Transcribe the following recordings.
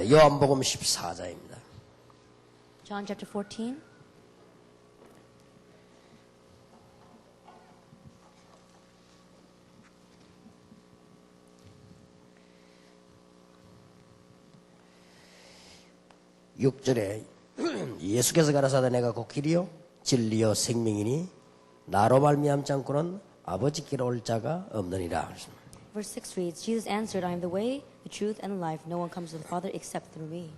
요한복음 14장입니다. John chapter 14. 육 절에 예수께서 가라사대 내가 곧 길이요 진리요 생명이니 나로 말미암지 않고는 아버지께로 올 자가 없느니라. Verse 6 reads, Jesus answered, I am the way, the truth, and the life. No one comes to the Father except through me.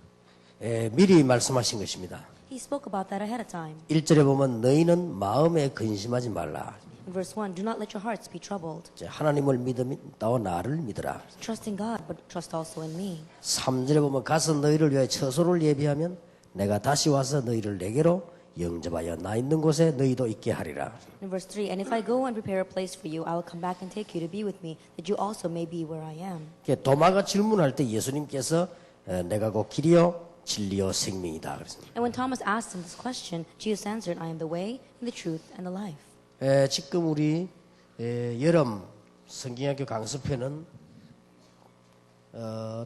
미리 말씀하신 것입니다. He spoke about that ahead of time. 1절에 보면 너희는 마음에 근심하지 말라. In verse 1, do not let your hearts be troubled. 하나님을 믿음다워 나를 믿으라. Trust in God, but trust also in me. 3절에 보면 가서 너희를 위하여 처소를 예비하면 내가 다시 와서 너희를 내게로 영접하여 나 있는 곳에 너희도 있게 하리라. In verse 3, and if I go and prepare a place for you, I will come back and take you to be with me, that you also may be where I am. 도마가 질문할 때 예수님께서 내가 곧 길이요 진리요 생명이다 그랬습니다. And when Thomas asked him this question, Jesus answered, I am the way, and the truth, and the life. 지금 우리 여름 성경학교 강습회는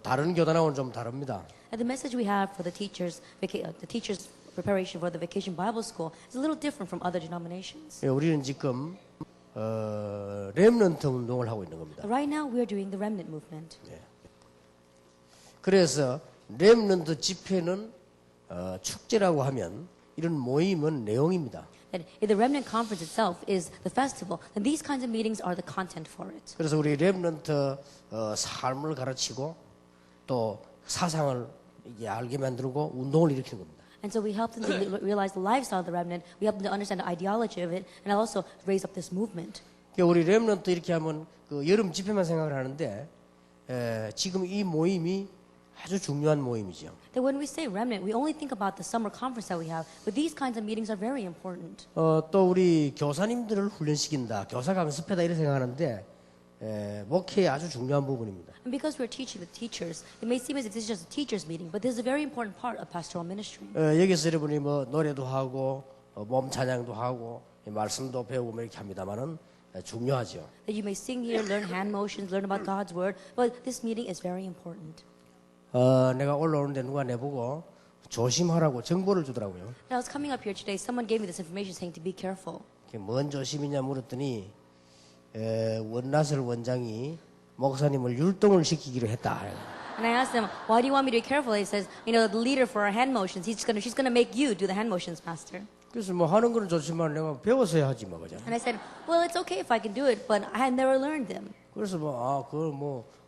다른 교단하고는 좀 다릅니다. And the message we have for the teachers' preparation for the vacation Bible school is a little different from other denominations. 우리는 지금 렘넌트 운동을 하고 있는 겁니다. Right now, we are doing the remnant movement. 그래서 렘넌트 집회는 축제라고 하면 이런 모임은 내용입니다. That the remnant conference itself is the festival, and these kinds of meetings are the content for it. 그래서 우리 렘넌트 삶을 가르치고 또 사상을 이게 알게 만들고 운동을 일으키는 겁니다. And so we help them to realize the lifestyle of the remnant. We help them to understand the ideology of it, and also raise up this movement. 우리 렘넌트 이렇게 하면 그 여름 집회만 생각을 하는데 지금 이 모임이 아주 중요한 모임이죠. That when we say remnant, we only think about the summer conference that we have, but these kinds of meetings are very important. 또 우리 교사님들을 훈련시킨다, 교사 강습회다 이렇게 생각하는데 목회의 아주 중요한 부분입니다. And because we're teaching the teachers, it may seem as if this is just a teachers meeting, but this is a very important part of pastoral ministry. 여기서 여러분이 뭐 노래도 하고 몸 찬양도 하고 말씀도 배우고 이렇게 합니다만은 중요하죠. That you may sing here, learn hand motions, learn about God's word, but this meeting is very important. 내가 올라오는데 누가 내보고 조심하라고 정보를 주더라고요. When I was coming up here today, someone gave me this information saying to be careful. 뭔 조심이냐 물었더니 원나슬 원장이 목사님을 율동을 시키기로 했다. And I asked them, why do you want me to be careful? He says, the leader for our hand motions, she's gonna make you do the hand motions, Pastor. 그래서 뭐 하는 거는 좋지만 내가 배워서야 하지 뭐 그죠. And I said, well, it's okay if I can do it, but I had never learned them. 그래서 그걸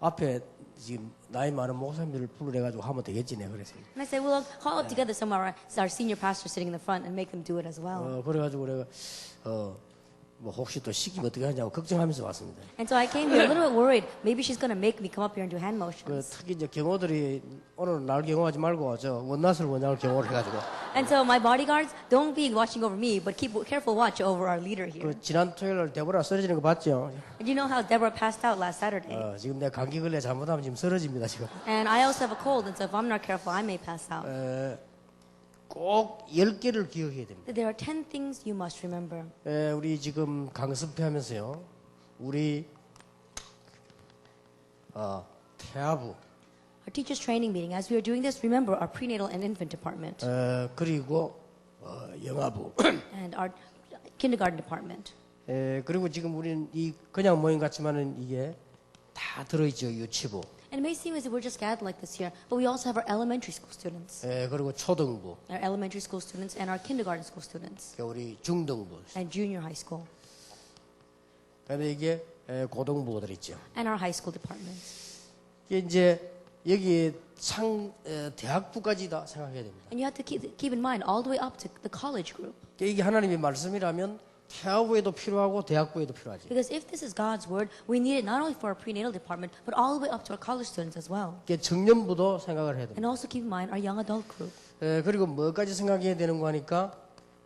앞에 지금 나이 많은 목사님들을 불러내가지고 하면 되겠지 내 그래서. And I said, well, I'll call up together some of our senior pastors sitting in the front and make them do it as well. 그래가지고 내가 혹시 또 시키면 어떻게 하냐고 걱정하면서 왔습니다. And so I came here a little bit worried. Maybe she's going to make me come up here and do hand motions. 특히 이제 경호들이 오늘 날 경호하지 말고 저 원나슬 원장을 경호를 해가지고. And so my bodyguards, don't be watching over me, but keep careful watch over our leader here. 지난 토요일 데보라 쓰러지는 거 봤죠? And you know how Deborah passed out last Saturday? 지금 내가 감기 걸려 잘못하면 지금 쓰러집니다 지금. And I also have a cold, and so if I'm not careful, I may pass out. 꼭 10개를 기억해야 됩니다. There are 10 things you must remember. 우리 지금 강습회 하면서요. 우리 태아부 Our teachers training meeting, as we are doing this, remember our prenatal and infant department. 그리고 영아부 And our kindergarten department. 그리고 지금 우리는 이 그냥 모임 같지만은 이게 다 들어있죠. 유치부. And it may seem as if we're just gathered like this here, but we also have our elementary school students. 그리고 초등부. Our elementary school students and our kindergarten school students. 우리 중등부. And junior high school. 그다음에 이게 고등부들 있죠. And our high school departments. 이게 이제 여기 대학부까지 다 생각해야 됩니다. And you have to keep in mind all the way up to the college group. 이게 하나님의 말씀이라면 태아부에도 필요하고 대학부에도 필요하지. Because if this is God's word, we need it not only for our prenatal department, but all the way up to our college students as well. 청년부도 생각을 해야 됩니다. And also keep in mind our young adult group. 그리고 뭐까지 생각해야 되는 거 하니까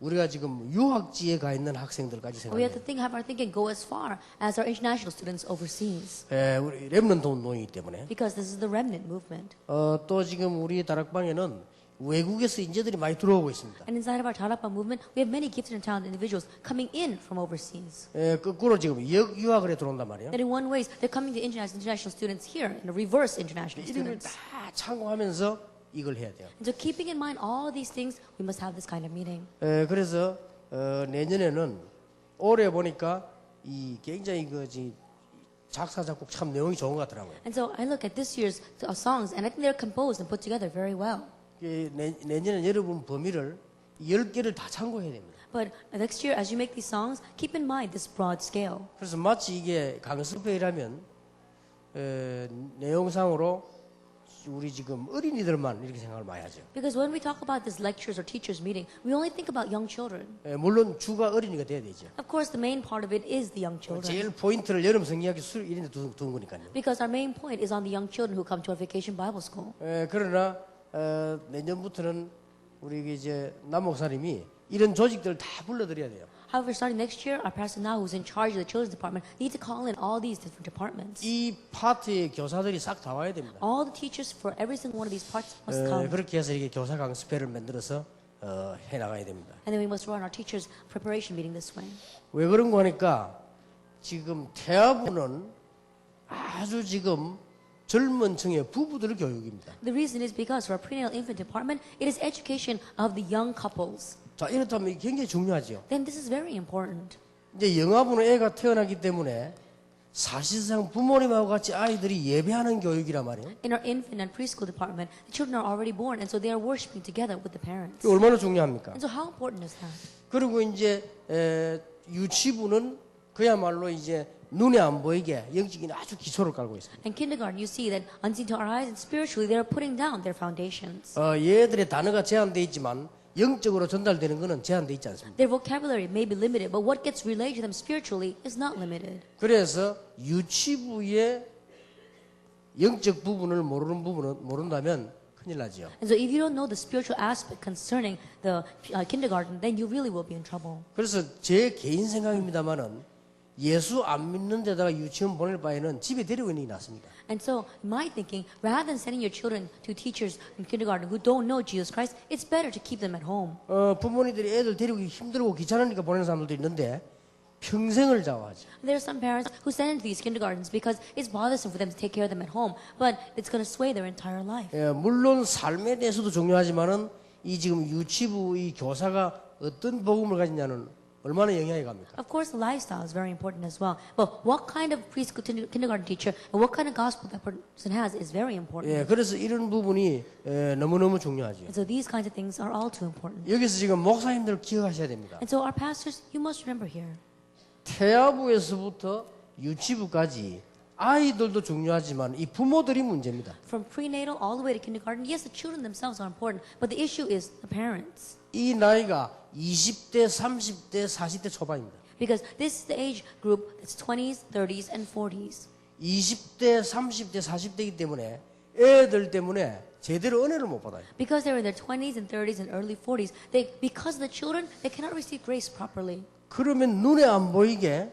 우리가 지금 유학지에 가 있는 학생들까지 We have 생각해요. to have our thinking go as far as our international students overseas. 우리 렘넌트 운동이기 때문에. Because this is the remnant movement. 또 지금 우리 다락방에는 외국에서 인재들이 많이 들어오고 있습니다. And inside of our Tarapa movement, we have many gifted and talented individuals coming in from overseas. 거꾸로 지금 유학을 해 들어온단 말이에요. That in one way, they're coming to international students here, in a reverse international 이름을 students. 다 참고하면서 이걸 해야 돼요. And so keeping in mind all these things, we must have this kind of meeting. 그래서 내년에는 올해 보니까 이 굉장히 작사 작곡 참 내용이 좋은 것 같더라고요. And so I look at this year's songs, and I think they're composed and put together very well. 내년에 여러분 범위를 10개를 다 참고해야 됩니다. But next year, as you make these songs, keep in mind this broad scale. 그래서 마치 이게 강습회라면 내용상으로 우리 지금 어린이들만 이렇게 생각을 많이 하죠. Because when we talk about this lectures or teachers meeting, we only think about young children. 물론 주가 어린이가 돼야 되죠. Of course, the main part of it is the young children. 제일 포인트를 여름 성경학교 수 이런 데 두는 거니까요. Because our main point is on the young children who come to our vacation Bible school. 그러나 내년부터는 우리 이제 남 목사님이 이런 조직들을 다 불러들여야 돼요. However, starting next year, our pastor now, who's in charge of the children's department, needs to call in all these different departments. 이 파트의 교사들이 싹 다 와야 됩니다. All the teachers for every single one of these parts must come. 그렇게 해서 이게 교사 강습회를 만들어서 해 나가야 됩니다. And then we must run our teachers' preparation meeting this way. 왜 그런 거 하니까 지금 태아부는 아주 지금 젊은 층의 부부들 교육입니다. The reason is because for our prenatal infant department, it is education of the young couples. 자, 이렇다면 이게 굉장히 중요하죠. Then this is very important. 이제 영아부는 애가 태어나기 때문에 사실상 부모님하고 같이 아이들이 예배하는 교육이란 말이에요. In our infant and preschool department, the children are already born, and so they are worshiping together with the parents. 이게 얼마나 중요합니까? And so how important is that? 그리고 이제 유치부는 그야말로 이제 눈에 안 보이게 영적인 아주 기초를 깔고 있습니다. In kindergarten, you see that unseen to our eyes and spiritually, they are putting down their foundations. 얘들의 단어가 제한되어 있지만 영적으로 전달되는 것은 제한되어 있지 않습니다. Their vocabulary may be limited, but what gets relayed to them spiritually is not limited. 그래서 유치부의 영적 부분을 모른다면 큰일 나죠. And so if you don't know the spiritual aspect concerning the kindergarten, then you really will be in trouble. 그래서 제 개인 생각입니다만은 예수 안 믿는 데다가 유치원 보낼 바에는 집에 데리고 있는 게 낫습니다. And so, in my thinking, rather than sending your children to teachers in kindergarten who don't know Jesus Christ, it's better to keep them at home. 부모님들이 애들 데리고 힘들고 귀찮으니까 보내는 사람들도 있는데 평생을 자화하죠. There are some parents who send into these kindergartens because it's bothersome for them to take care of them at home, but it's going to sway their entire life. 물론 삶에 대해서도 중요하지만은 이 지금 유치부 이 교사가 어떤 복음을 가지냐는 얼마나 영향이 갑니까? Of course, the lifestyle is very important as well. But what kind of preschool kindergarten teacher and what kind of gospel that person has is very important. 그래서 이런 부분이 너무너무 중요하죠. And so these kinds of things are all too important. 여기서 지금 목사님들 기억하셔야 됩니다. And so our pastors, you must remember here. 태아부에서부터 유치부까지 아이들도 중요하지만 이 부모들이 문제입니다. From prenatal all the way to kindergarten, yes, the children themselves are important, but the issue is the parents. 이 나이가 20대, 30대, 40대 초반입니다. Because this is the age group that's 20s, 30s, and 40s. 20대, 30대, 40대이기 때문에 애들 때문에 제대로 은혜를 못 받아요. Because they're in their 20s and 30s and early 40s, because of the children, they cannot receive grace properly. 그러면 눈에 안 보이게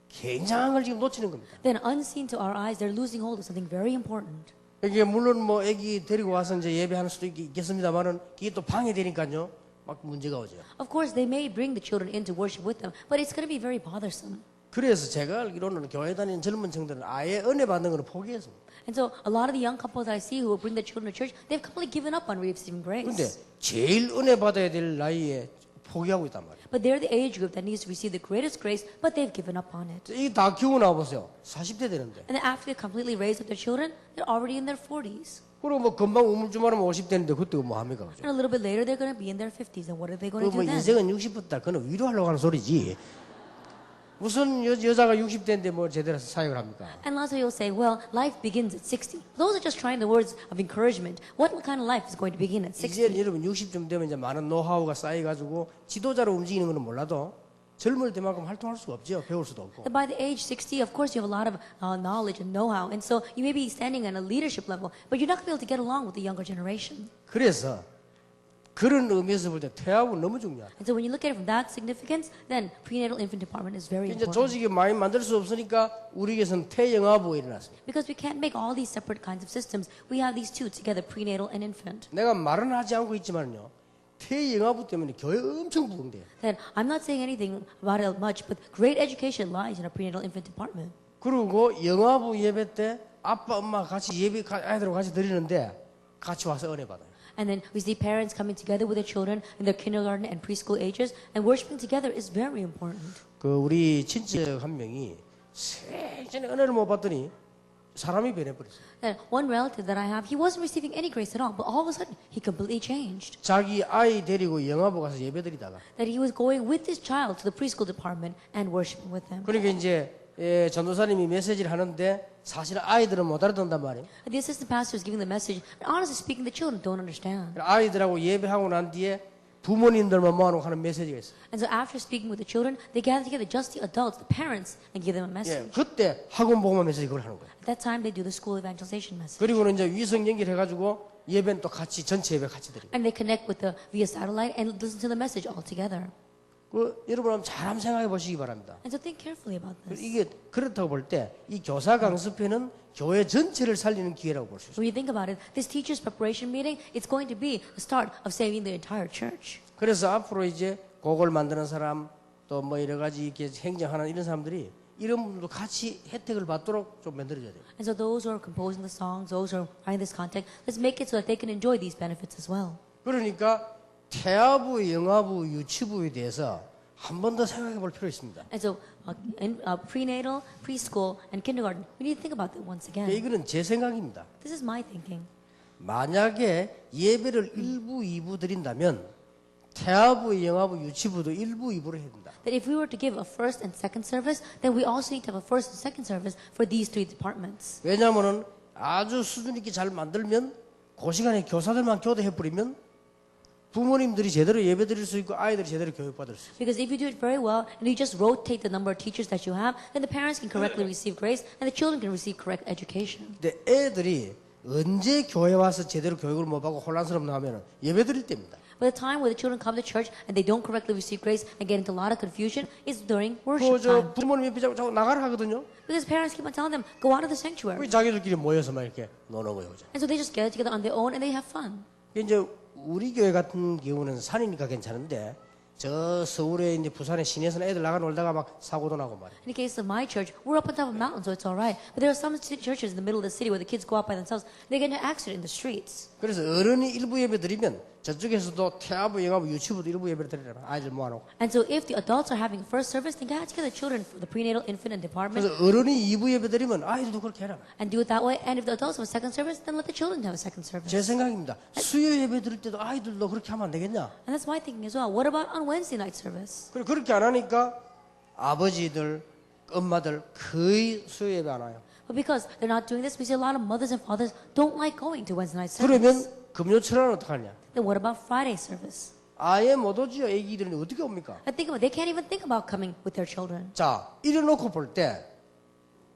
굉장한 걸 지금 놓치는 겁니다. Then unseen to our eyes, they're losing hold of something very important. 이게 물론 뭐 애기 데리고 와서 이제 예배하는 수도 있겠습니다만은 이게 또 방해되니까요. 막 문제가 오죠. Of course, they may bring the children in to worship with them, but it's going to be very bothersome. 그래서 제가 알기로는 교회 다니는 젊은 층들은 아예 은혜 받는 걸 포기했습니다. And so a lot of the young couples I see who will bring their children to church, they've completely given up on receiving grace. 근데 제일 은혜 받아야 될 나이에 포기하고 있단 말이에요. But they're the age group that needs to receive the greatest grace, but they've given up on it. 이게 다 키우고 나와보세요. 40대 되는데. And then after they completely raise up their children, they're already in their 40s. 그리고 뭐 금방 우물쭈물하면 50대인데 그때 뭐 합니까? 그죠? And a little bit later, they're going to be in their 50s. And what are they going to 뭐 do then? 인생은 60부터 그는 위로하려고 하는 소리지. 무슨 여자가 60대인데 뭐 제대로 사역을 합니까? And lastly, you'll say, well, life begins at 60. Those are just trying the words of encouragement. What kind of life is going to begin at 60? 이제 여러분 60쯤 되면 이제 많은 노하우가 쌓여가지고 지도자로 움직이는 거는 몰라도 젊을 때만큼 활동할 수가 없죠. 배울 수도 없고. By the age 60, of course, you have a lot of knowledge and know-how. And so you may be standing on a leadership level, but you're not going to be able to get along with the younger generation. 그래서 그런 의미에서 볼 때 태아부는 너무 중요하다. And so when you look at it from that significance, then prenatal infant department is very 이제 important. 조직이 많이 만들 수 없으니까 우리에게서는 태영아부가 일어났습니다. Because we can't make all these separate kinds of systems. We have these two together, prenatal and infant. 내가 말은 하지 않고 있지만요. 태영아부 때문에 교회 엄청 부흥돼요. Then I'm not saying anything about it much, but great education lies in our prenatal infant department. 그리고 영아부 예배 때 아빠 엄마 같이 예배 아이들하고 같이 드리는데 같이 와서 은혜 받아요. And then we see parents coming together with their children in their kindergarten and preschool ages, and worshiping together is very important. 그 우리 친척 한 명이 생전에 은혜를 못 받더니 사람이 변해버렸어요. And one relative that I have, he wasn't receiving any grace at all, but all of a sudden he completely changed. 자기 아이 데리고 영화보 가서 예배드리다가 That he was going with his child to the preschool department and worshiping with them. 그러니까 이제 전도사님이 메시지를 하는데 사실 아이들은 못 알아듣는단 말이에요. The assistant pastor is giving the message, but honestly speaking, the children don't understand. 아이들하고 예배하고 난 뒤에 부모님들만 모아놓고 하는 메시지가 있어요. And so after speaking with the children, they gather together, just the adults, the parents, and give them a message. 그때 학원 복음 메시지 그걸 하는 거예요. At that time, they do the school evangelization message. 그리고는 이제 위성 연결해가지고 예배는 또 같이 전체 예배 같이 드립니다. And they connect with the via satellite and listen to the message all together. 그 여러분 한번 잘 한번 생각해 보시기 바랍니다. And so think carefully about this. 이게 그렇다고 볼 때 이 교사 강습회는 교회 전체를 살리는 기회라고 볼 수 있어요. When you think about it, this teachers preparation meeting, it's going to be the start of saving the entire church. 그래서 앞으로 이제 곡을 만드는 사람 또 뭐 여러 가지 이렇게 행정하는 이런 사람들이 이런 분도 같이 혜택을 받도록 좀 만들어줘야 돼요. And so those who are composing the songs, those who are writing this content, let's make it so that they can enjoy these benefits as well. 그러니까 태아부, 영아부, 유치부에 대해서 한 번 더 생각해 볼 필요 있습니다. And so prenatal, preschool, and kindergarten, we need to think about that once again. 이거는 제 생각입니다. This is my thinking. 만약에 예배를 1부, 2부 드린다면 태아부, 영아부, 유치부도 1부, 2부로 해야 된다. That if we were to give a first and second service, then we also need to have a first and second service for these three departments. 왜냐하면 아주 수준 있게 잘 만들면 그 시간에 교사들만 교대해 버리면 부모님들이 제대로 예배 드릴 수 있고 아이들이 제대로 교육받을 수 있어요. Because if you do it very well and you just rotate the number of teachers that you have, then the parents can correctly receive grace and the children can receive correct education. 근데 애들이 언제 교회 와서 제대로 교육을 못 받고 혼란스럽나 하면 예배 드릴 때입니다. But the time where the children come to church and they don't correctly receive grace and get into a lot of confusion is during worship time. 부모님 옆에 자꾸 나가라 하거든요. Because parents keep on telling them, go out of the sanctuary. 왜 자기들끼리 모여서 막 이렇게 노는 거예요. 그죠? And so they just get together on their own and they have fun. 이제 우리 교회 같은 경우는 산이니까 괜찮은데 저 서울에 이제 부산에 시내에서는 애들 나가 놀다가 막 사고도 나고 말이에요. In the case of my church, we're up on top of a mountain, so it's all right. But there are some churches in the middle of the city where the kids go out by themselves. They get into an accident in the streets. 그래서 어른이 일부 예배 드리면 저쪽에서도 태아부, 영아부, 유치부도 일부 예배를 드리라 아이들 모아놓고. And so if the adults are having first service, then gather together children for the prenatal, infant, and department 그래서 어른이 2부 예배 드리면 아이들도 그렇게 해라. and do it that way. And if the adults have a second service, then let the children have a second service. 제 생각입니다. 수요 예배 드릴 때도 아이들도 그렇게 하면 안 되겠냐? And that's my thinking as well. What about on Wednesday night service? 그리고 그렇게 안 하니까 아버지들, 엄마들 거의 수요 예배 안 와요. But because they're not doing this, we see a lot of mothers and fathers don't like going to Wednesday night service. 그러면 금요철은 어떡하냐? Then what about Friday service? 아예 못 오지요. 애기들은 어떻게 옵니까? And think about it, they can't even think about coming with their children. 자, 이래놓고 볼 때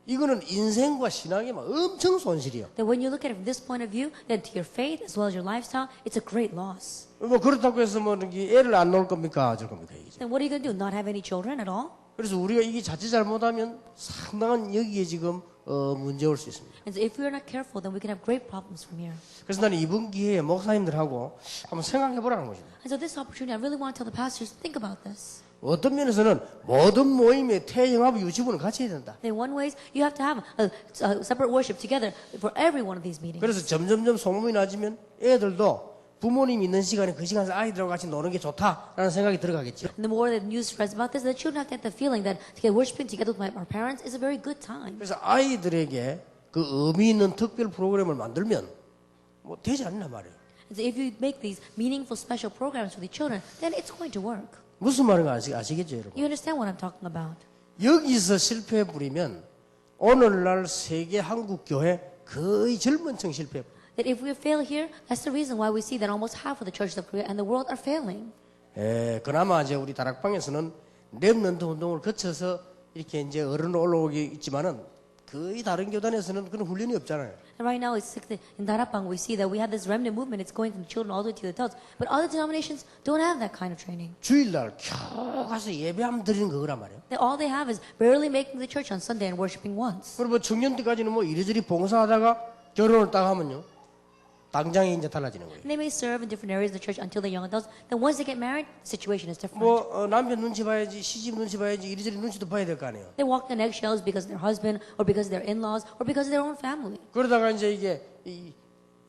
이거는 인생과 신앙에 막 엄청 손실이요. That when you look at it from this point of view, then to your faith as well as your lifestyle, it's a great loss. 뭐 그렇다고 해서 뭐 애를 안 놓을 겁니까? 어쩔 겁니까? 이게. Then what are you going to do? Not have any children at all? 그래서 우리가 이게 자칫 잘못하면 상당한 여기에 지금 문제 올 수 있습니다. And so if we are not careful, then we can have great problems from here. 그래서 나는 이번 기회에 목사님들하고 한번 생각해 보라는 것입니다. And so this opportunity, I really want to tell the pastors to think about this. 어떤 면에서는 모든 모임에 태영하고 유치부는 같이 해야 된다. In one ways, you have to have a separate worship together for every one of these meetings. 그래서 점점점 소문이 나지면 애들도 부모님 있는 시간에 그 시간에서 아이들하고 같이 노는 게 좋다라는 생각이 들어가겠죠. And the more that news spreads about this, the children have to get the feeling that to get worshiping together with our parents is a very good time. 그래서 아이들에게 그 의미 있는 특별 프로그램을 만들면 뭐 되지 않나 말이에요. And so if you make these meaningful special programs for the children, then it's going to work. 무슨 말인가 아시겠죠, 여러분? You understand what I'm talking about? 여기서 실패해 부리면 오늘날 세계 한국 교회 거의 젊은 층 실패해. That if we fail here, that's the reason why we see that almost half of the churches of Korea and the world are failing. 그나마 이제 우리 다락방에서는 렘넌트 운동을 거쳐서 이렇게 이제 어른으로 올라오기 있지만은 거의 다른 교단에서는 그런 훈련이 없잖아요. And right now, it's in Darapang, we see that we have this remnant movement. It's going from children all the way to the adults. But other denominations don't have that kind of training. 주일날 겨우 가서 예배하면 드리는 거란 말이에요. All they have is barely making the church on Sunday and worshiping once. 그리고 뭐 청년 때까지는 뭐 이리저리 봉사하다가 결혼을 딱 하면요. 당장에 이제 달라지는 거예요. And they may serve in different areas of the church until they're young adults. Then once they get married, the situation is different. 뭐 남편 눈치 봐야지, 시집 눈치 봐야지, 이리저리 눈치도 봐야 될 거 아니에요. They walk on eggshells because of their husband, or because of their in-laws, or because of their own family. 그러다가 이제 이게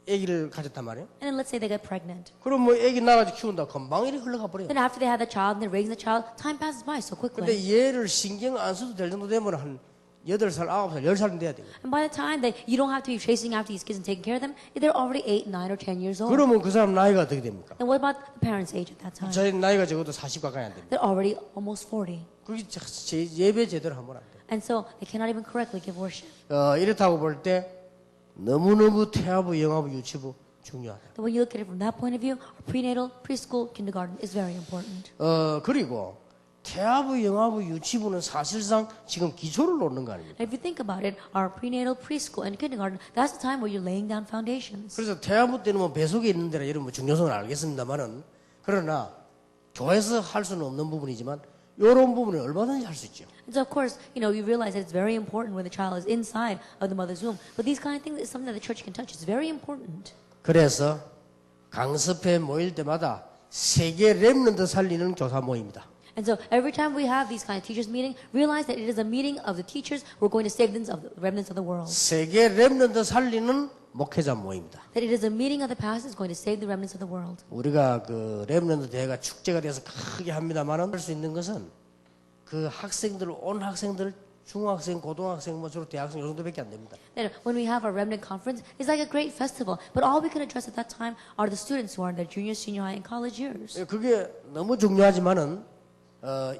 아기를 가졌단 말이에요. And then let's say they get pregnant. 그럼 뭐 아기 낳아가지고 키운다. 금방 이렇게 흘러가 버려요. Then after they have the child and they're raising the child, time passes by so 근데 quickly. 얘를 신경 안 써도 될 정도 되면 한 8살, 9살, 10살은 돼야 돼요. And by the time that you don't have to be chasing after these kids and taking care of them, they're already 8, 9, or 10 years old. 그러면 그 사람 나이가 어떻게 됩니까? Then what about the parents' age at that time? 제 나이가 적어도 40 가까이 안 됩니다. They're already almost 40. 그게 예배 제대로 하면 안 돼요. And so they cannot even correctly give worship. 이렇다고 볼 때 너무너무 태아부, 영아부, 유치부 중요하다. But when you look at it from that point of view, our prenatal, preschool, kindergarten is very important. 그리고 태아부, 영아부, 유치부는 사실상 지금 기초를 놓는 거 아닙니까? And if you think about it, our prenatal, preschool, and kindergarten, that's the time where you're laying down foundations. 그래서 태아부 때는 뭐 배속에 있는 데라 여러분 중요성을 알겠습니다만은 그러나 교회에서 할 수는 없는 부분이지만 이런 부분은 얼마든지 할 수 있죠. And so, of course, you realize that it's very important when the child is inside of the mother's womb. But these kind of things is something that the church can touch. It's very important. 그래서 강습회 모일 때마다 세계 렘넌트 살리는 교사 모임이다. And so every time we have these kind of teachers meeting, realize that it is a meeting of the teachers who are going to save the remnants of the world. 세계 렘넌트 살리는 목회자 모임이다. That it is a meeting of the pastors going to save the remnants of the world. 우리가 그 렘넌트 대회가 축제가 돼서 크게 합니다만은 할 수 있는 것은 그 학생들 온 학생들 중학생, 고등학생, 뭐 주로 대학생 요 정도밖에 안 됩니다. That when we have our remnant conference, it's like a great festival. But all we can address at that time are the students who are in their junior, senior high, and college years. 그게 너무 중요하지만은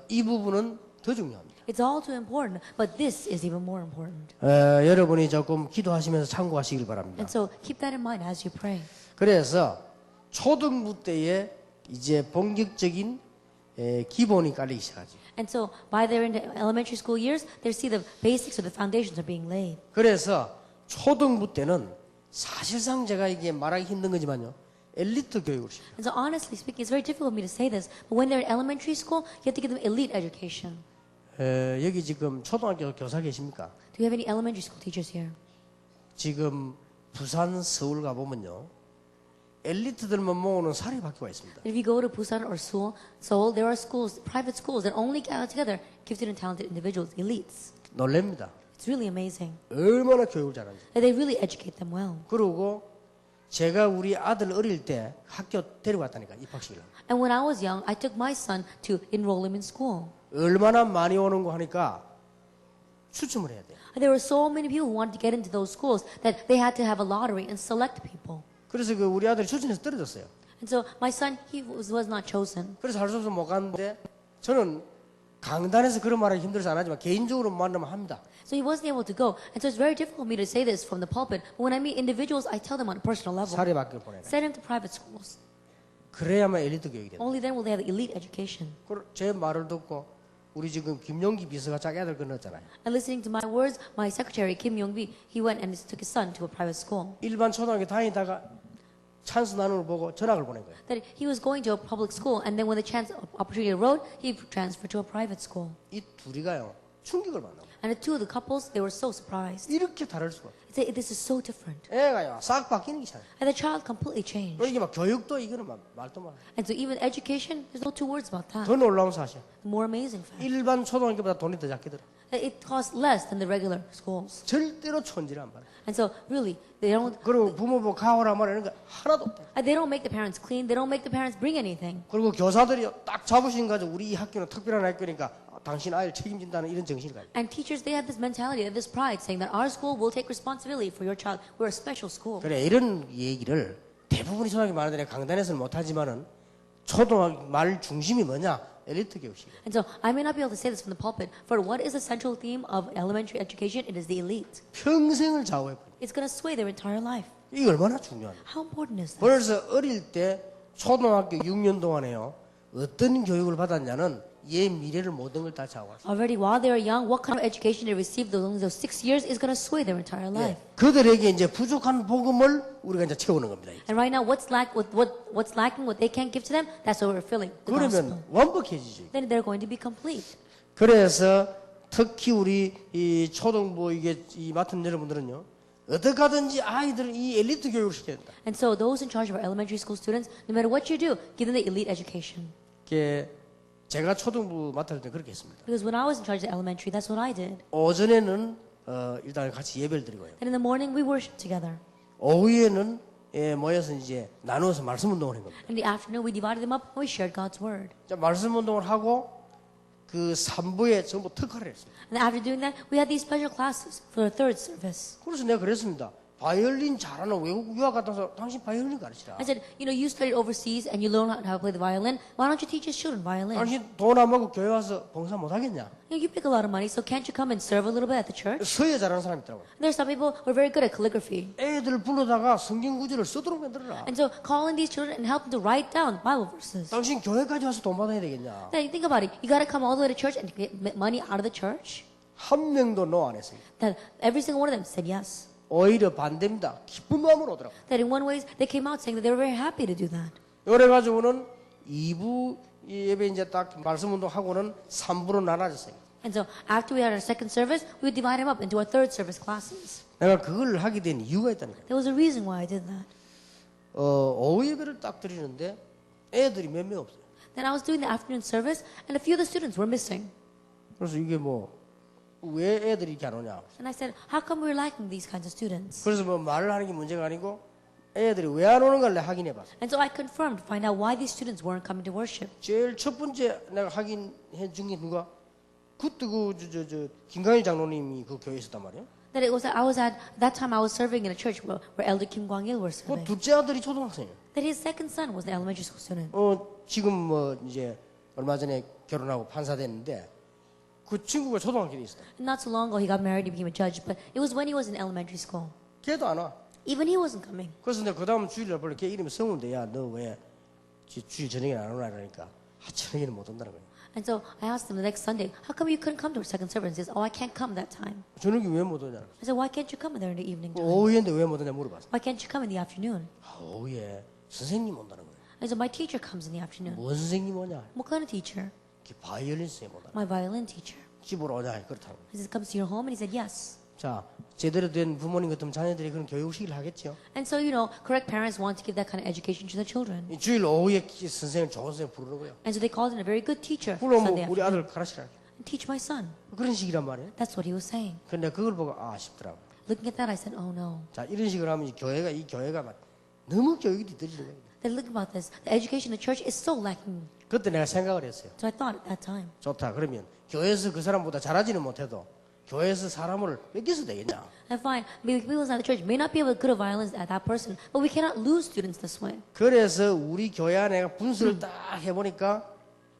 이 부분은 더 중요합니다. It's all too important, but this is even more important. 여러분이 조금 기도하시면서 참고하시길 바랍니다. And so keep that in mind as you pray. 그래서 초등부 때에 이제 본격적인 기본이 깔리기 시작하죠. And so by their elementary school years, they see the basics or the foundations are being laid. 그래서 초등부 때는 사실상 제가 이게 말하기 힘든 거지만요. 엘리트 교육을 시켜요. And so honestly speaking, it's very difficult for me to say this, but when they're in elementary school, you have to give them elite education. 여기 지금 초등학교 교사 계십니까? Do you have any elementary school teachers here? 지금 부산, 서울 가보면요. 엘리트들만 모으는 사립학교가 있습니다. If you go to Busan or Seoul, there are schools, private schools that only gather together gifted and talented individuals, elites. 놀랍니다. It's really amazing. 얼마나 교육을 잘하는지. That they really educate them well. 그리고 제가 우리 아들 어릴 때 학교 데려갔다니까 입학식을. And when I was young, I took my son to enroll him in school. 얼마나 많이 오는 거 하니까 추첨을 해야 돼요. And there were so many people who wanted to get into those schools that they had to have a lottery and select people. 그래서 그 우리 아들이 추천해서 떨어졌어요. And so my son, he was not chosen. 그래서 할 수 없어서 못 갔는데 저는 강단에서 그런 말하기 힘들어서 안 하지만 개인적으로 만나면 합니다. So he wasn't able to go. And so it's very difficult for me to say this from the pulpit. But when I meet individuals, I tell them on a personal level, 사립학교를 보내라. send him to private schools. 그래야만 엘리트 교육이 된다. Only then will they have elite education. 제 말을 듣고 우리 지금 김용기 비서가 자기 아들 건넜잖아요. And listening to my words, my secretary, Kim Yong-bi, he went and took his son to a private school. 일반 초등학교 다니다가 찬스 나눔을 보고 전학을 보낸 거예요. That he was going to a public school, and then when the chance opportunity arose, he transferred to a private school. 이 둘이가요 충격을 받는 거예요. And the two of the couples, they were so surprised. 이렇게 다를 수가. They said, this is so different. 애가요 싹 바뀌는 게 참. And the child completely changed. 이게 막 교육도 이거는 막 말도 말. And so even education, there's no two words about that. 더 놀라운 사실. The more amazing fact. 일반 초등학교보다 돈이 더 작게 들어. It costs less than the regular schools. 절대로 촌지를 안 받아. And so really, they don't 그리고 부모부 가오라 말하는 거 하나도 없다. they don't make the parents clean. They don't make the parents bring anything. 그리고 교사들이 딱 자부심 가지고 우리 이 학교는 특별한 학교니까 당신 아이를 책임진다는 이런 정신을 가지고. And teachers, they have this mentality, this pride, saying that our school will take responsibility for your child. We're a special school. 그래 이런 얘기를 대부분이 초등학교 말하는 강단에서는 못하지만은 초등학교 말 중심이 뭐냐? 엘리트 교육식. And so I may not be able to say this from the pulpit, for what is the central theme of elementary education? It is the elite. 평생을 좌우해 버려. It's going to sway their entire life. 이게 얼마나 중요한데. How important is that? 벌써 어릴 때 초등학교 6년 동안에요. 어떤 교육을 받았냐는 얘 미래를 모든 걸 다 좌우했어. Already while they are young, what kind of education they received those 6 years is going to sway their entire life. 그들에게 이제 부족한 복음을 우리가 이제 채우는 겁니다. And right now, what's lacking, what they can't give to them, that's what we're filling. The gospel. 그러면 완벽해지죠. Then they're going to be complete. 그래서 특히 우리 이 초등부 이게 이 맡은 여러분들은요. 어떻게 하든지 아이들은 이 엘리트 교육을 시켜야 된다. And so those in charge of our elementary school students, no matter what you do, give them the elite education. 제가 초등부 맡을 때 그렇게 했습니다. Because when I was in charge of elementary, that's what I did. 오전에는 일단 같이 예배를 드리고요. Then in the morning, we worship together. 오후에는 모여서 이제 나누어서 말씀 운동을 한 겁니다. In the afternoon, we divided them up and we shared God's word. 자, 말씀 운동을 하고 그 3부에 전부 특화를 했습니다. And after doing that, we had these special classes for the third service. 그래서 내가 그랬습니다. 바이올린 잘하는 외국 유학 갔다 와서 당신 바이올린 가르치라. I said, you know, you studied overseas and you learn how to play the violin. Why don't you teach your children violin? 당신 돈 안 받고 교회 와서 봉사 못 하겠냐? You pick a lot of money, so can't you come and serve a little bit at the church? 서예 잘하는 사람이 있더라고요. And there's some people who are very good at calligraphy. 애들 불러다가 성경 구절을 쓰도록 만들어라. And so call in these children and help them to write down Bible verses. 당신 교회까지 와서 돈 받아야 되겠냐? Now you think about it. You got to come all the way to church and get money out of the church? 한 명도 노 안 했어요. That every single one of them said yes. 오히려 반대입니다. 기쁜 마음으로 오더라고요. That in one way, they came out saying that they were very happy to do that. 그래가지고는 2부 예배 이제 딱 말씀 운동하고는 3부로 나눠졌어요. And so after we had our second service, we would divide them up into our third service classes. 내가 그걸 하게 된 이유가 있다니까. There was a reason why I did that. 오후 예배를 딱 드리는데 애들이 몇 명 없어요. Then I was doing the afternoon service, and a few of the students were missing. 그래서 이게 뭐 왜 애들이 이렇게 안 오냐? And I said, how come we're lacking these kinds of students? 그래서 뭐 말을 하는 게 문제가 아니고 애들이 왜 안 오는 걸 내가 확인해 봤어. And so I confirmed to find out why these students weren't coming to worship. 제일 첫 번째 내가 확인해 준 게 누가? 그때 저 김강일 장로님이 그 교회에 있었단 말이에요. That it was I was at that time I was serving in a church where Elder Kim Kwang-il was 그 serving. 둘째 아들이 초등학생이에요. That his second son was an elementary school student. 지금 뭐 이제 얼마 전에 결혼하고 판사 됐는데 그 친구가 초등학교에 있었다. And not so long ago he got married, he became a judge, but it was when he was in elementary school. 걔도 안 와. Even he wasn't coming. 그래서 내가 그 다음 주일날 원래 걔 이름이 성우인데 야 너 왜 주일 저녁에 안 오나 그러니까 저녁에는 못 온다는 거예요. And so I asked him the next Sunday, how come you couldn't come to our second service? He says, oh, I can't come that time. 저녁에 왜 못 오냐? I said, why can't you come there in the evening time? 오후인데 왜 못 오냐 물어봤어. Why can't you come in the afternoon? 오후에 선생님 온다는 거예요. I said, my teacher comes in the afternoon. 뭔 선생님 오냐? What kind of teacher? 바이올린 선생님 온다. My violin teacher. 집으로 오냐? 그렇다고. He says, comes to your home? And he said, yes. 자, 제대로 된 부모님 같으면 자녀들이 그런 교육식을 하겠죠. And so, you know, correct parents want to give that kind of education to their children. 이 주일 오후에 선생님 좋은 선생님 부르는 거예요. And so they called in a very good teacher 그럼 Sunday 우리 afternoon. 아들 가르치라. And teach my son. 그런 식이란 말이에요. That's what he was saying. 근데 그걸 보고 싶더라고. Looking at that, I said, oh no. 자, 이런 식으로 하면 이 교회가 막 너무 교육이 뒤떨어지는 거예요. Then look about this. The education in the church is so lacking. 그때 내가 생각을 했어요. So I thought at that time, 좋다. 그러면 교회에서 그 사람보다 잘하지는 못해도 교회에서 사람을 뺏겨서 되겠냐? I find maybe people inside the church may not be able to good at violence at that person, but we cannot lose students this way. 그래서 우리 교회 안에 분석을 딱 해보니까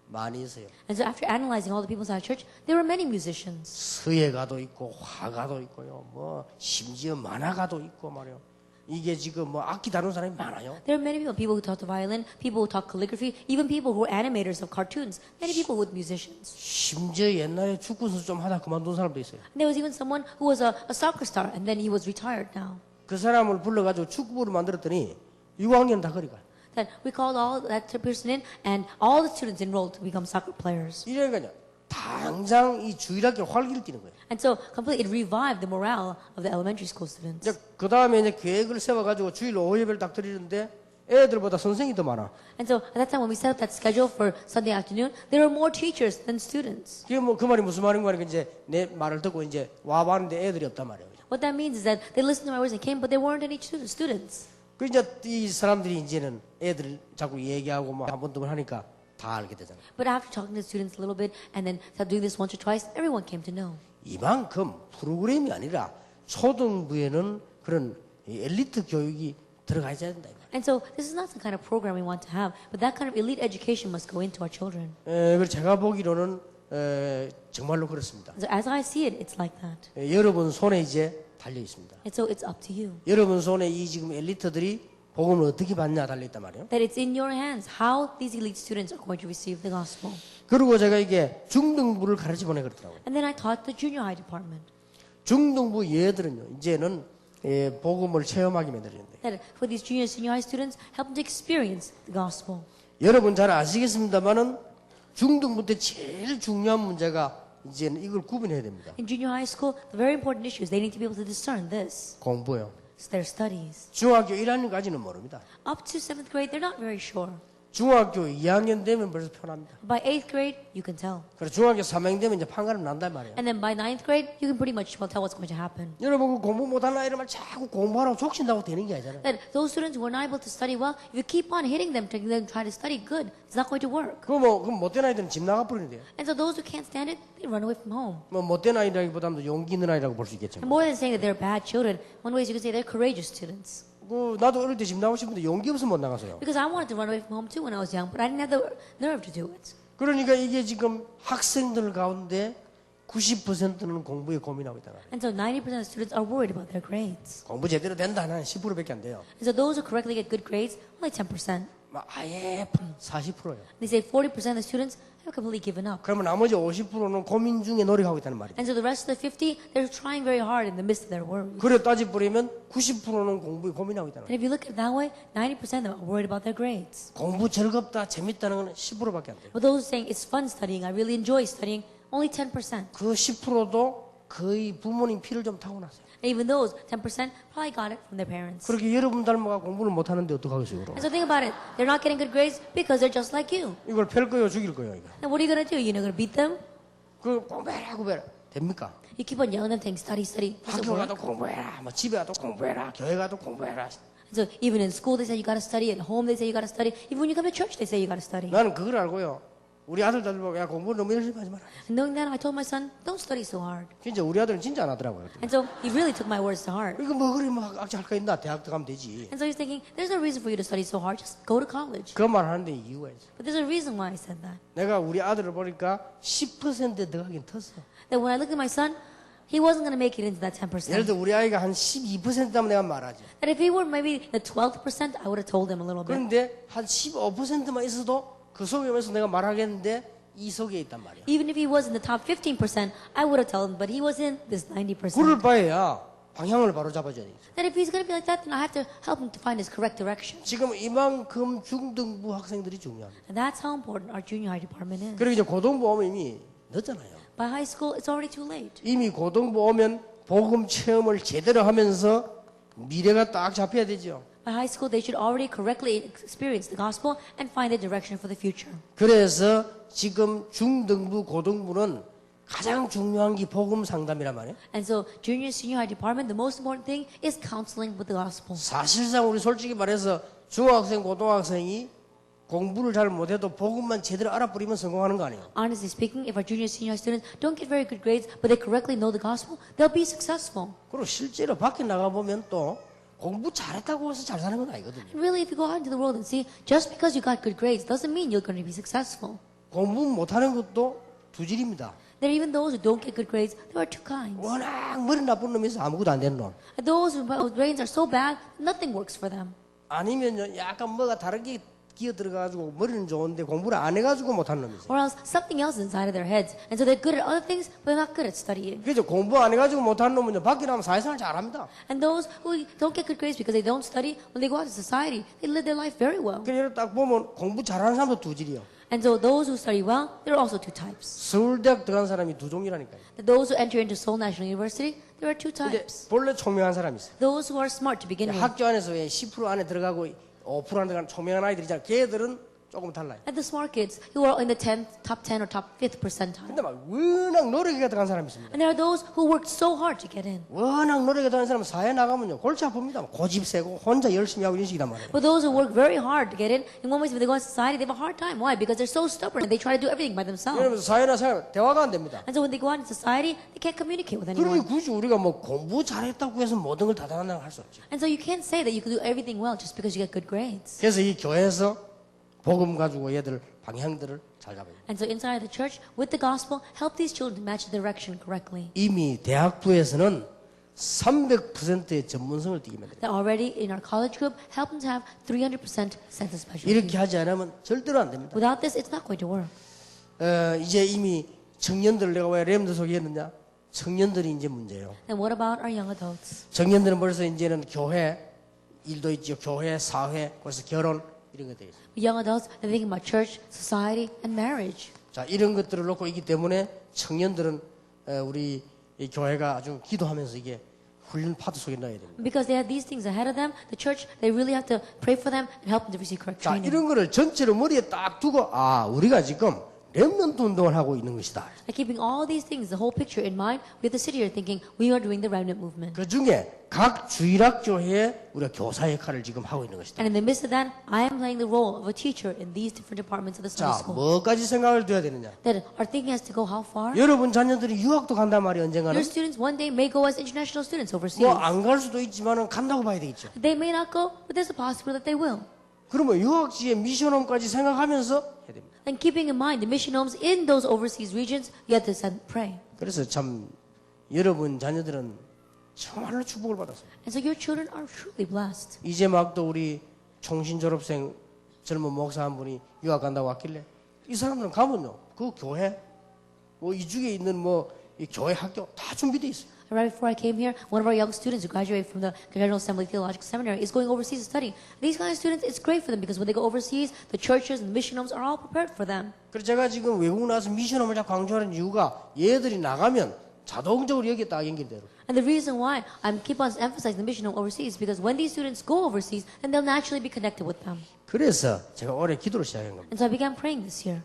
많이 있어요. And so after analyzing all the people inside the church, there were many musicians. 서예가도 있고 화가도 있고요. 뭐 심지어 만화가도 있고 말이요. 이게 지금 뭐 악기 다루는 사람이 많아요. There are many people who taught the violin, people who taught calligraphy, even people who are animators of cartoons, many people with musicians. 심지어 옛날에 축구 선수 좀 하다 그만둔 사람도 있어요. And there was even someone who was a soccer star, and then he was retired now. 그 사람을 불러가지고 축구부를 만들었더니 6학년 다 거리 가요. Then we called all that person in, and all the students enrolled to become soccer players. 이러니까요. 당장 이 주일학교 활기를 띠는 거예요. And so completely it revived the morale of the elementary school students. 이제 그 다음에 이제 계획을 세워가지고 주일 오후 예배를 딱 드리는데 애들보다 선생이 더 많아. And so at that time when we set up that schedule for Sunday afternoon, there were more teachers than students. 그게 뭐 그 말이 무슨 말인가 하니까 이제 내 말을 듣고 이제 와봤는데 애들이 없단 말이에요. What that means is that they listened to my words and came, but there weren't any students. 그 이제 이 사람들이 이제는 애들 자꾸 얘기하고 뭐 한 번 두 번 하니까 다 알게 되잖아요. But after talking to the students a little bit and then started doing this once or twice, everyone came to know. 이만큼 프로그램이 아니라 초등부에는 그런 엘리트 교육이 들어가야 된다. And so this is not some kind of program we want to have, but that kind of elite education must go into our children. 그래서 제가 보기로는 정말로 그렇습니다. So as I see it, it's like that. 여러분 손에 이제 달려 있습니다. And so it's up to you. 여러분 손에 이 지금 엘리트들이 복음을 어떻게 받냐 달려 있단 말이에요. That it's in your hands how these elite students are going to receive the gospel. 그리고 제가 이게 중등부를 가르쳐 보내 그렇더라고요. And then I taught the junior high department. 중등부 얘들은요 이제는 복음을 체험하게 만들어진대. That for these junior, senior high students, help them to experience the gospel. 여러분 잘 아시겠습니다만은 중등부 때 제일 중요한 문제가 이제는 이걸 구분해야 됩니다. In junior high school, the very important issue is they need to be able to discern this. 공부요. It's their studies. 중학교 1학년까지는 모릅니다. Up to 7th grade, they're not very sure. 중학교 2학년 되면 벌써 편합니다. By 8th grade, you can tell. 그래서 중학교 3학년 되면 이제 판가름 난단 말이에요. And then by 9th grade, you can pretty much tell what's going to happen. 여러분 그 공부 못하는 아이들만 자꾸 공부하라고 족신다고 되는 게 아니잖아요. That those students who are not able to study well, if you keep on hitting them, telling them try to study good, it's not going to work. 그럼 못된 아이들은 집 나가 버리는데요. And so those who can't stand it, they run away from home. 뭐 못된 아이라기보다도 용기 있는 아이라고 볼 수 있겠죠. And more than saying that they're bad children, one way is you can say they're courageous students. 그 나도 어릴 때 집 나가고 싶은데 용기 없으면 못 나가서요. Because I wanted to run away from home too when I was young, but I didn't have the nerve to do it. 그러니까 이게 지금 학생들 가운데 90%는 공부에 고민하고 있다. And so 90% of students are worried about their grades. 공부 제대로 된다 하는 10%밖에 안 돼요. And so those who correctly get good grades, only 10%. 막 아예 40%예요. They say 40% of the students have completely given up. 그러면 나머지 50%는 고민 중에 노력하고 있다는 말이에요. And so the rest of the 50, they're trying very hard in the midst of their worries. 그래 따지버리면 90%는 공부에 고민하고 있다는 And if you look at it that way, 90% are worried about their grades. 거예요. 공부 즐겁다, 재밌다는 건 10%밖에 안 돼요. But those saying it's fun studying, I really enjoy studying, only 10%. 그 10%도 거의 부모님 피를 좀 타고났어요. And even those 10% probably got it from their parents. 그렇게 여러분 닮아가 공부를 못하는데 어떡하겠어요? 그럼? And so think about it. They're not getting good grades because they're just like you. 이걸 팰 거예요, 죽일 거예요, 이거. And what are you going to do? You're not going to beat them? 그 공부해라 됩니까? You keep on yelling at them, study, study. Does it 학교 work? 가도 공부해라, 뭐 집에 가도 공부해라, 교회 가도 공부해라. So even in school they say you got to study, at home they say you got to study, even when you come to church they say you got to study. 나는 그걸 알고요. 우리 아들들 보고 야 공부 너무 열심히 하지 마라. And knowing that, I told my son, don't study so hard. 진짜 우리 아들은 진짜 안 하더라고요. And so he really took my words to heart. 이거 뭐 그리 막 악자 할거 있나? 대학 들어가면 되지. And so he's thinking, there's no reason for you to study so hard, just go to college. 그 말 하는데 이유가 있어. But there's a reason why I said that. 내가 우리 아들을 보니까 10%에 들어가긴 텄어. That when I looked at my son, he wasn't going to make it into that 10%. 예를 들어 우리 아이가 한 12%라면 내가 말하지. That if he were maybe the 12%, I would have told him a little bit. 그런데 한 15%만 있어도 그 속에서 내가 말하겠는데 이 속에 있단 말이야. Even if he was in the top 15%, I would have told him, but he was in this 그럴 90%. 바에야 방향을 바로 잡아줘야 돼. That if he's going to be like that, then I have to help him to find his correct direction. 지금 이만큼 중등부 학생들이 중요합니다. And that's how important our junior high department is. 그리고 이제 고등부 오면 이미 늦잖아요. By high school, it's already too late. 이미 고등부 오면 복음 체험을 제대로 하면서 미래가 딱 잡혀야 되죠. By high school, they should already correctly experience the gospel and find the direction for the future. 그래서 지금 중등부 고등부는 가장 중요한 게 복음 상담이란 말이에요. And so, junior, senior high department, the most important thing is counseling with the gospel. 사실상 우리 솔직히 말해서 중학생 고등학생이 공부를 잘 못해도 복음만 제대로 알아버리면 성공하는 거 아니에요. Honestly speaking, if our junior, senior high students don't get very good grades, but they correctly know the gospel, they'll be successful. 그리고 실제로 밖에 나가보면 또 공부 잘했다고 해서 잘 사는 건 아니거든요. And really, if you go out into the world and see, just because you got good grades doesn't mean you're going to be successful. 공부 못하는 것도 두 질입니다. There are even those who don't get good grades, there are two kinds. 워낙 머리 나쁜 놈이 있어 아무것도 안 되는 놈. And those whose grades are so bad, nothing works for them. 아니면 약간 뭐가 다른 게 끼어 들어가지고 머리는 좋은데 공부를 안 해가지고 못하는 놈이 있어요. Or else something else is inside of their heads. And so they're good at other things, but they're not good at studying. 그죠? 공부 안 해가지고 못하는 놈은 밖에 나면 사회생활 잘합니다. And those who don't get good grades because they don't study, when they go out to society, they live their life very well. 그래서 딱 보면 공부 잘하는 사람도 두 질이요. And so those who study well, there are also two types. 서울대학 들어간 사람이 두 종류라니까요. Those who enter into Seoul National University, there are two 근데 types. 본래 총명한 사람이 있어요. Those who are smart to begin with. 학교 안에서 왜 10% 안에 들어가고 5% 안에 들어가는 총명한 아이들이 있잖아요. 걔들은 조금 달라요. And the smart kids who are in the top 10 or top 5th percentile. 근데 막 워낙 노력에 들어간 사람이 있습니다. And there are those who worked so hard to get in. 워낙 노력에 들어간 사람은 사회에 나가면요 골치 아픕니다. 고집 세고 혼자 열심히 하고 이런 식이란 말이에요. But those who work very hard to get in one way, when they go in society, they have a hard time. Why? Because they're so stubborn and they try to do everything by themselves. 그러면서 사회나 생활 대화가 안 됩니다. And so when they go out in society, they can't communicate with 그러니 anyone. 굳이 우리가 뭐 공부 잘했다고 해서 모든 걸 다 잘한다고 할 수 없죠. And so you can't say that you can do everything well just because you get good grades. 그래서 이 교회에서 복음 가지고 얘들 방향들을 잘 잡아요. And so inside the church, with the gospel, help these children to match the direction correctly. 이미 대학부에서는 300%의 전문성을 띠기만 돼요. That already in our college group, help them to have 300% sense of specialty. 이렇게 하지 않으면 절대로 안 됩니다. Without this, it's not going to work. 이제 이미 청년들 내가 왜 렘드 소개했느냐? 청년들이 이제 문제예요. And what about our young adults? 청년들은 벌써 이제는 교회 일도 있죠. 교회, 사회, 그래서 결혼 이런 것들이 있어요. Young adults, they're thinking about church, society, and marriage. 자, 이런 것들을 놓고 있기 때문에 청년들은 우리 이 교회가 아주 기도하면서 이게 훈련 파트 속에 넣어야 됩니다. Because they have these things ahead of them, the church, they really have to pray for them and help them to receive correct 자, training. 이런 거를 전체로 머리에 딱 두고 우리가 지금 렘넌트 운동을 하고 있는 것이다. Like keeping all these things, the whole picture in mind, we have to sit here thinking we are doing the remnant movement. 그 중에 각 주일학교에 우리가 교사 역할을 지금 하고 있는 것이다. And in the midst of that, I am playing the role of a teacher in these different departments of the Sunday 자, school. 뭐까지 생각을 둬야 되느냐? That our thinking has to go how far? 여러분 자녀들이 유학도 간단 말이에요, 언젠가는. Your students one day may go as international students overseas. 뭐 안 갈 수도 있지만은 간다고 봐야 되겠죠. They may not go, but there's a possibility that they will. 그러면 유학지의 미션홈까지 생각하면서 해야 됩니다. And keeping in mind the mission homes in those overseas regions, you have to pray. 그래서 참 여러분 자녀들은 정말로 축복을 받았어요. And so your children are truly blessed. 이제 막 또 우리 총신 졸업생 젊은 목사 한 분이 유학 간다고 왔길래 이 사람들은 가면요 그 교회 뭐 이쪽에 있는 뭐 이 교회 학교 다 준비돼 있어요. Right before I came here, one of our young students who graduated from the General Assembly Theological Seminary is going overseas to study. These kind of students, it's great for them because when they go overseas, the churches and the mission homes are all prepared for them. 그래서 제가 지금 외국 나와서 미션홈을 자꾸 강조하는 이유가 얘들이 나가면 자동적으로 여기에 딱 연결돼요. And the reason why I keep on emphasizing the mission home overseas is because when these students go overseas, then they'll naturally be connected with them. 그래서 제가 올해 기도를 시작한 겁니다. And so I began praying this year.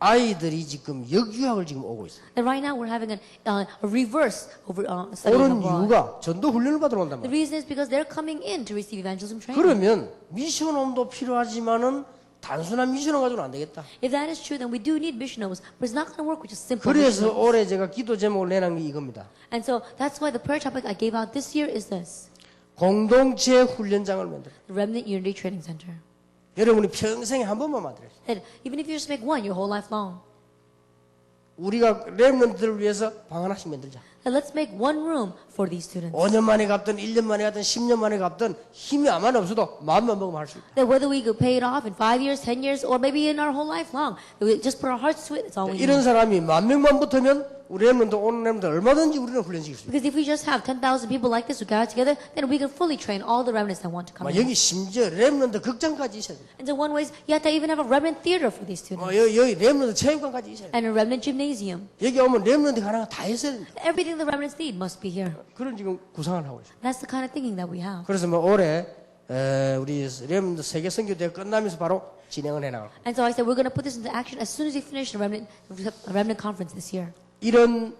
아이들이 지금 역유학을 지금 오고 있어요. And right now we're having a reverse over study 오는 abroad. 이유가 전도 훈련을 받으러 온단 The 말이에요. reason is because they're coming in to receive evangelism training. 그러면 미션홈도 필요하지만은 단순한 미션홈 가지고는 안 되겠다. If that is true, then we do need mission homes, but it's not going to work with just simple 그래서 mission homes. 올해 제가 기도 제목을 내놓은 게 이겁니다. And so that's why the prayer topic I gave out this year is this: 공동체 훈련장을 만들어. the Remnant Unity Training Center. 여러분이 평생에 한 번만 만들어요. That even if you just make one your whole life long, 우리가 렘넌트를 위해서 방 하나씩 만들자. then let's make one room for these students. 5년 만에 갔든 1년 만에 갔든 10년 만에 갔든 힘이 아무리 없어도 마음만 먹으면 할 수 있다. That whether we could pay it off in 5 years, 10 years, or maybe in our whole life long, that we just put our hearts to it. That's all we 이런 need. 사람이 10,000명만 붙으면 우리 렘넌트 오는 렘넌트 얼마든지 우리는 훈련시킬 수 있어요. Because if we just have 10,000 people like this who gather together, then we can fully train all the remnants that want to come in. 여기 심지어 렘넌트 극장까지 있어야 돼요. And so one way is you have to even have a remnant theater for these students. 여기 렘넌트 체육관까지 있어야 돼요. And a remnant gymnasium. 여기 오면 렘넌트 가능한 다 있어야 됩니다. Everything the remnants need must be here. 그런 지금 구상을 하고 있어요. That's the kind of thinking that we have. 그래서 뭐 올해 우리 렘넌트 세계 선교대회 끝나면서 바로 진행을 해나갈 거예요. And so I said we're going to put this into action as soon as we finish the remnant conference this year. 이런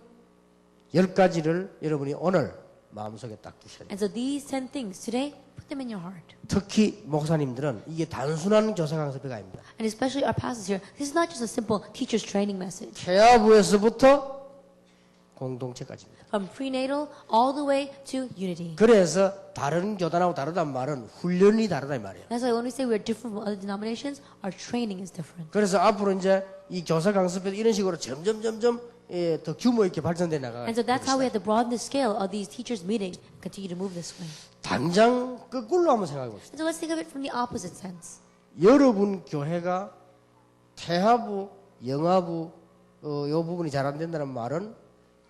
10가지를 여러분이 오늘 마음속에 딱 두셔야 돼요. And so these 10 things today, put them in your heart. 특히 목사님들은 이게 단순한 교사 강습회가 아닙니다. And especially our pastors here, this is not just a simple teacher's training message. 태아부에서부터 공동체까지입니다. From prenatal all the way to unity. 그래서 다른 교단하고 다르단 말은 훈련이 다르다 이 말이에요. That's why when we say we're different from other denominations, our training is different. 그래서 앞으로 이제 이 교사 강습회 이런 식으로 점점 더 규모 있게 발전돼 나가. And so that's how we have to broaden the scale of these teachers' meetings and continue to move this way. 당장 거꾸로 한번 생각해 봅시다. And so let's think of it from the opposite sense. 여러분 교회가 태하부, 영하부 요 부분이 잘 안 된다는 말은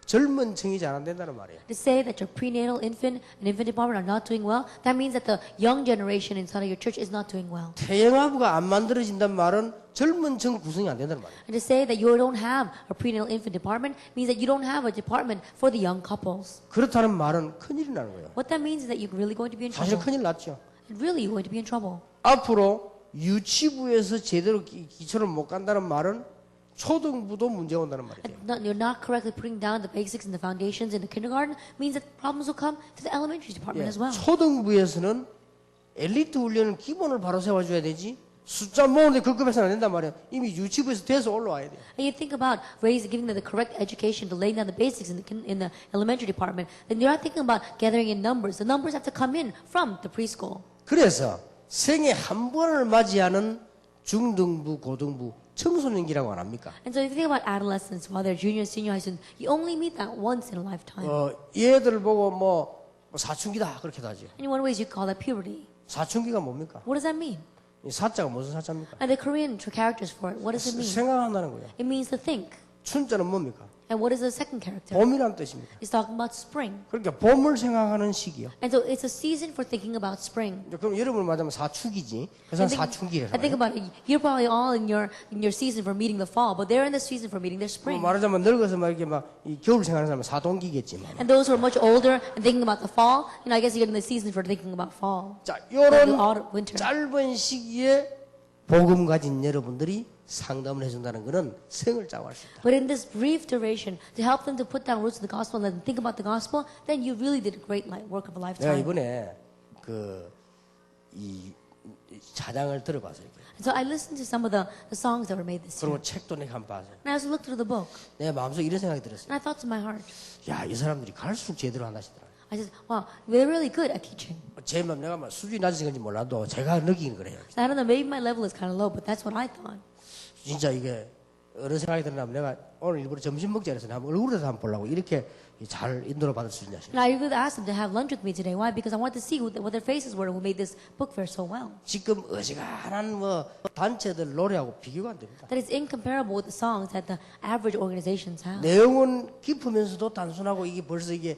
젊은 층이 잘 안 된다는 말이에요. To say that your prenatal infant and infant department are not doing well, that means that the young generation inside of your church is not doing well. 태영하부가 안 만들어진다는 말은 젊은 층 구성이 안 된다는 말이에요. And to say that you don't have a prenatal infant department means that you don't have a department for the young couples. 그렇다는 말은 큰일이 나는 거예요. What that means is that you're really going to be in 사실 trouble. 큰일 났죠. And really, you're going to be in trouble. 앞으로 유치부에서 제대로 기초를 못 간다는 말은 초등부도 문제 온다는 말이에요. You're not correctly putting down the basics and the foundations in the kindergarten means that problems will come to the elementary department as well. 초등부에서는 엘리트 훈련은 기본을 바로 세워줘야 되지 숫자 모으는데 급급해서는 안 된단 말이에요. 이미 유치부에서 돼서 올라와야 돼요. And you think about giving them the correct education to laying down the basics in the elementary department, then you're not thinking about gathering in numbers. The numbers have to come in from the preschool. 그래서 생애 한 번을 맞이하는 중등부, 고등부, 청소년기라고 안 합니까? And so if you think about adolescents, while they're junior, senior high students, you only meet that once in a lifetime. 얘들 보고 뭐 사춘기다 그렇게도 하죠. In one ways, you call that puberty. 사춘기가 뭡니까? What does that mean? 이 사자가 무슨 사자입니까? And the Korean characters for it, what does it mean? 생각한다는 거예요. It means to think. 춘자는 뭡니까? And what is the second character? 봄이란 뜻입니다. It's talking about spring. 그러니까 봄을 생각하는 시기요. And so it's a season for thinking about spring. 그럼 여러분 말하면 사춘기지. 그래서 사춘기예요. I think about it. You're probably all in your season for meeting the fall, but they're in the season for meeting their spring. 말하자면 늙어서 막 이렇게 막 이 겨울 생각하는 사람은 사동기겠지만. And those who are much older and thinking about the fall, I guess you're in the season for thinking about fall. 자, The 이런 autumn, winter. 짧은 시기에 복음 가진 여러분들이 상담을 해준다는 것은 생을 짜고할 수 있다. But in this brief duration, to help them to put down roots in the gospel and let them think about the gospel, then you really did a great work of a 내가 lifetime. 이번에 이 자장을 들어봤어요. 이렇게. And so I listened to some of the songs that were made this year. 그리고 책도 내가 한번 봤어요. And I also looked through the book, 내 마음속에 이런 생각이 들었어요. and I thought to my heart, 야, 이 사람들이 갈수록 제대로 한다시더라. I said, wow, they're really good at teaching. 제 마음 내가 막 수준이 낮아진 건지 몰라도 제가 느끼는 거래요. So I don't know, maybe my level is kind of low, but that's what I thought. 진짜 이게 어느 생각이 드냐면 내가 오늘 일부러 점심 먹자 그래서 한번 얼굴에서 한번 보려고 이렇게 잘 인도를 받을 수 있냐 싶어요. And I really asked them to have lunch with me today. Why? Because I wanted to see what their faces were who made this book fair so well. 지금 어지간한 뭐 단체들 노래하고 비교가 안 됩니다. That is incomparable with the songs that the average organizations have. 내용은 깊으면서도 단순하고 이게 벌써 이게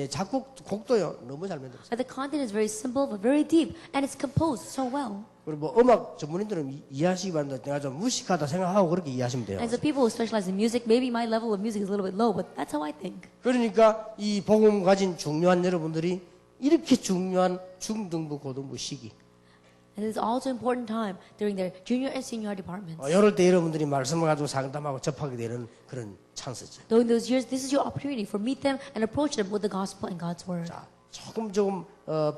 작곡 곡도요 너무 잘 만들었어요. But the content is very simple but very deep, and it's composed so well. 그리고 뭐 음악 전문인들은 이해하시기 바랍니다. 내가 좀 무식하다 생각하고 그렇게 이해하시면 돼요. And so people who specialize in music, maybe my level of music is a little bit low, but that's how I think. 그러니까 이 복음 가진 중요한 여러분들이 이렇게 중요한 중등부 고등부 시기 And it's also important time during their junior and senior departments. 이럴 때 여러분들이 말씀을 가지고 상담하고 접하게 되는 그런 찬스죠. During those years, this is your opportunity for meet them and approach them with the gospel and God's word. 자, 조금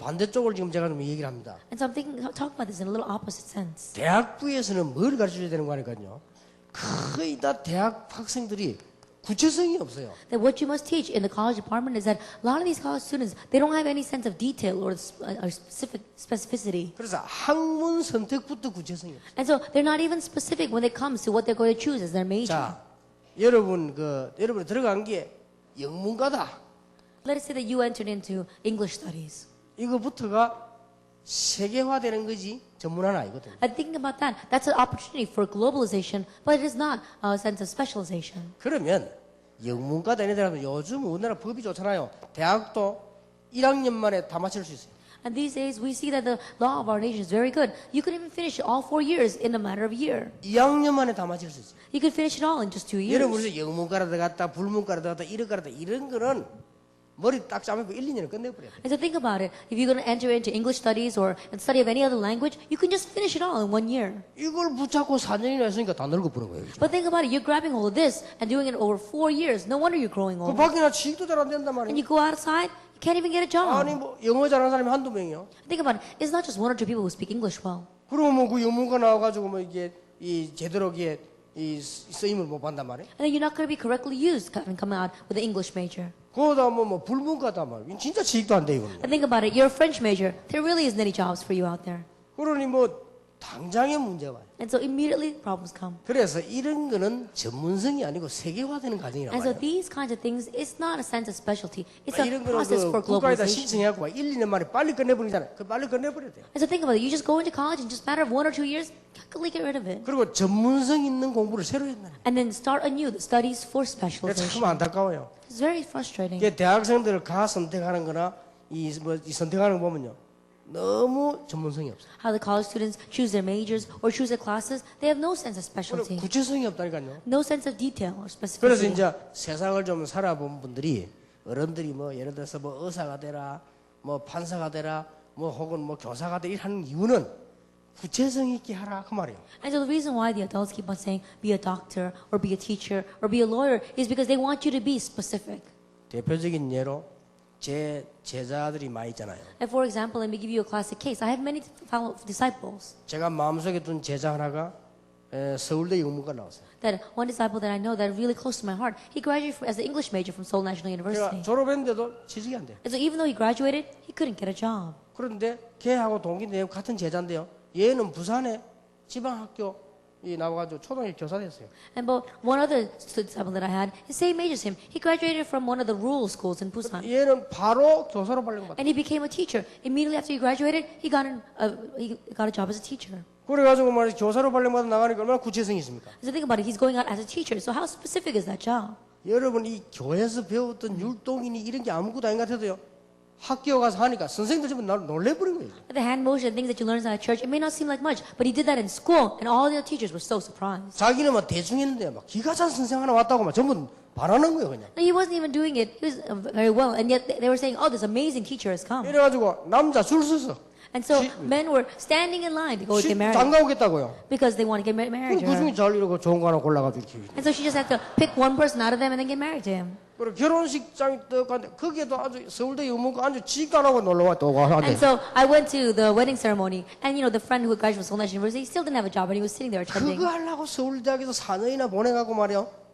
반대쪽을 지금 제가 좀 얘기를 합니다. And so I'm talking about this in a little opposite sense. 대학부에서는 뭘 가르쳐줘야 되는 거 아니까요? 거의 다 대학 학생들이 구체성이 없어요. That what you must teach in the college department is that a lot of these college students, they don't have any sense of detail or specificity. 그래서 학문 선택부터 구체성이 없어요. And so they're not even specific when it comes to what they're going to choose as their major. 자, 여러분이 들어간 게 영문과다. Let us say that you entered into English studies. 이거부터가 세계화되는 거지 전문화는 아니거든요. I think about that. That's an opportunity for globalization, but it is not a sense of specialization. 그러면 영문과 다니는 사람은 요즘 우리나라 법이 좋잖아요. 대학도 1학년 만에 다 마칠 수 있어요. And these days, we see that the law of our nation is very good. You could even finish it all 4 years in a matter of a year. 2학년 만에 다 마칠 수 있어요. You could finish it all in just 2 years. 여러분 그래서 영문과로 들어갔다 불문과로 들어갔다 이런과로 들어갔다 이런 거는 머리 딱 잡고 1, 2년을 끝내버려요. And so think about it. If you're going to enter into English studies or study of any other language, you can just finish it all in 1 year. 이걸 붙잡고 4년이나 했으니까 다 늙어버린 거예요. But think about it. You're grabbing all of this and doing it over 4 years. No wonder you're growing 그 old. 밖에나 취직도 잘 안 된단 And 말이에요. you go outside, you can't even get a job. 아니 뭐 영어 잘하는 사람이 한두 명이요. Think about it. It's not just 1 or 2 people who speak English well. 그러면 뭐 그 영문과 나와가지고 뭐 이게 이 제대로 이게 이 쓰임을 못 받단 말이에요. And then you're not going to be correctly used coming out with an English major. 그러다 뭐 불문과다 말이에요. 진짜 취직도 안 돼 이거는. And think about it. You're a French major. There really isn't any jobs for you out there. 그러니 뭐 당장의 문제가 와요. And so immediately problems come. 그래서 이런 거는 전문성이 아니고 세계화되는 과정이란 And so 말이에요. these kinds of things, it's not a sense of specialty. It's a 이런 거는 process 그 for 국가에다 globalization. 신청해갖고 1, 2년 만에 빨리 끝내버리잖아요. 그 빨리 끝내버려야 돼요. And so think about it. You just go into college in just a matter of 1 or 2 years, quickly get rid of it. 그리고 전문성 있는 공부를 새로 했나. And then start anew the studies for 참 specialization. 안타까워요. It's very frustrating. 이게 대학생들을 가 선택하는 거나 이 선택하는 거 보면요. 너무 전문성이 없어요. How the college students choose their majors or choose their classes, they have no sense of specialty. 구체성이 없다니까요. No sense of detail or 그래서 specificity. 이제 세상을 좀 살아본 분들이 어른들이 뭐 예를 들어서 뭐 의사가 되라, 뭐 판사가 되라, 뭐 혹은 뭐 교사가 되라 하는 이유는 구체성 있게 하라 그 말이에요. And so the reason why the adults keep on saying, be a doctor or be a teacher or be a lawyer is because they want you to be specific. 대표적인 예로 제 제자들이 많이 있잖아요. And for example, let me give you a classic case. I have many fellow disciples. 제가 마음속에 둔 제자 하나가 서울대 영문과 나왔어요. That one disciple that I know that are really close to my heart, he graduated as an English major from Seoul National 제가 University. 졸업했는데도 취직이 안 돼요. And so even though he graduated, he couldn't get a job. 그런데 걔하고 동기인데 같은 제자인데요. 얘는 부산에 지방학교 이 나와가지고 초등학교 교사 됐어요. And but one other student disciple that I had, the same age as him, he graduated from one of the rural schools in Busan. 얘는 바로 교사로 발령받았어요. And he became a teacher. Immediately after he graduated, he got a job as a teacher. 그래가지고 말이지 교사로 발령받아 나가니까 얼마나 구체성이 있습니까? So think about it. He's going out as a teacher. So how specific is that job? 여러분 이 교회에서 배웠던 율동이니 이런 게 아무것도 아닌 것 같아도요. 학교 가서 하니까 선생님들 전부 놀래버린 거예요. The hand motion, things that you learn at church, it may not seem like much, but he did that in school, and all the other teachers were so surprised. 자기는 막 대충 했는데 막 기가 찬 선생 하나 왔다고 막 전부 반하는 거예요 그냥. He wasn't even doing it. He was very well, and yet they were saying, "Oh, this amazing teacher has come." 이래가지고 남자 줄 서서 And so men were standing in line to go get married 장가 오겠다고요. because they want to get married to 그 her. 중에 잘 이러고 좋은 거 하나 골라가지고 이렇게. And so she just had to pick one person out of them and then get married to him. 그리고 결혼식장이 떡 갔는데 거기에도 아주 서울대 유문고 아주 지도 안 하고 놀러 왔다고 하는데. And so I went to the wedding ceremony, and the friend who graduated from Seoul National University still didn't have a job, but he was sitting there attending. 그거 하려고 서울대학에서 4년이나 보내가고 말이요.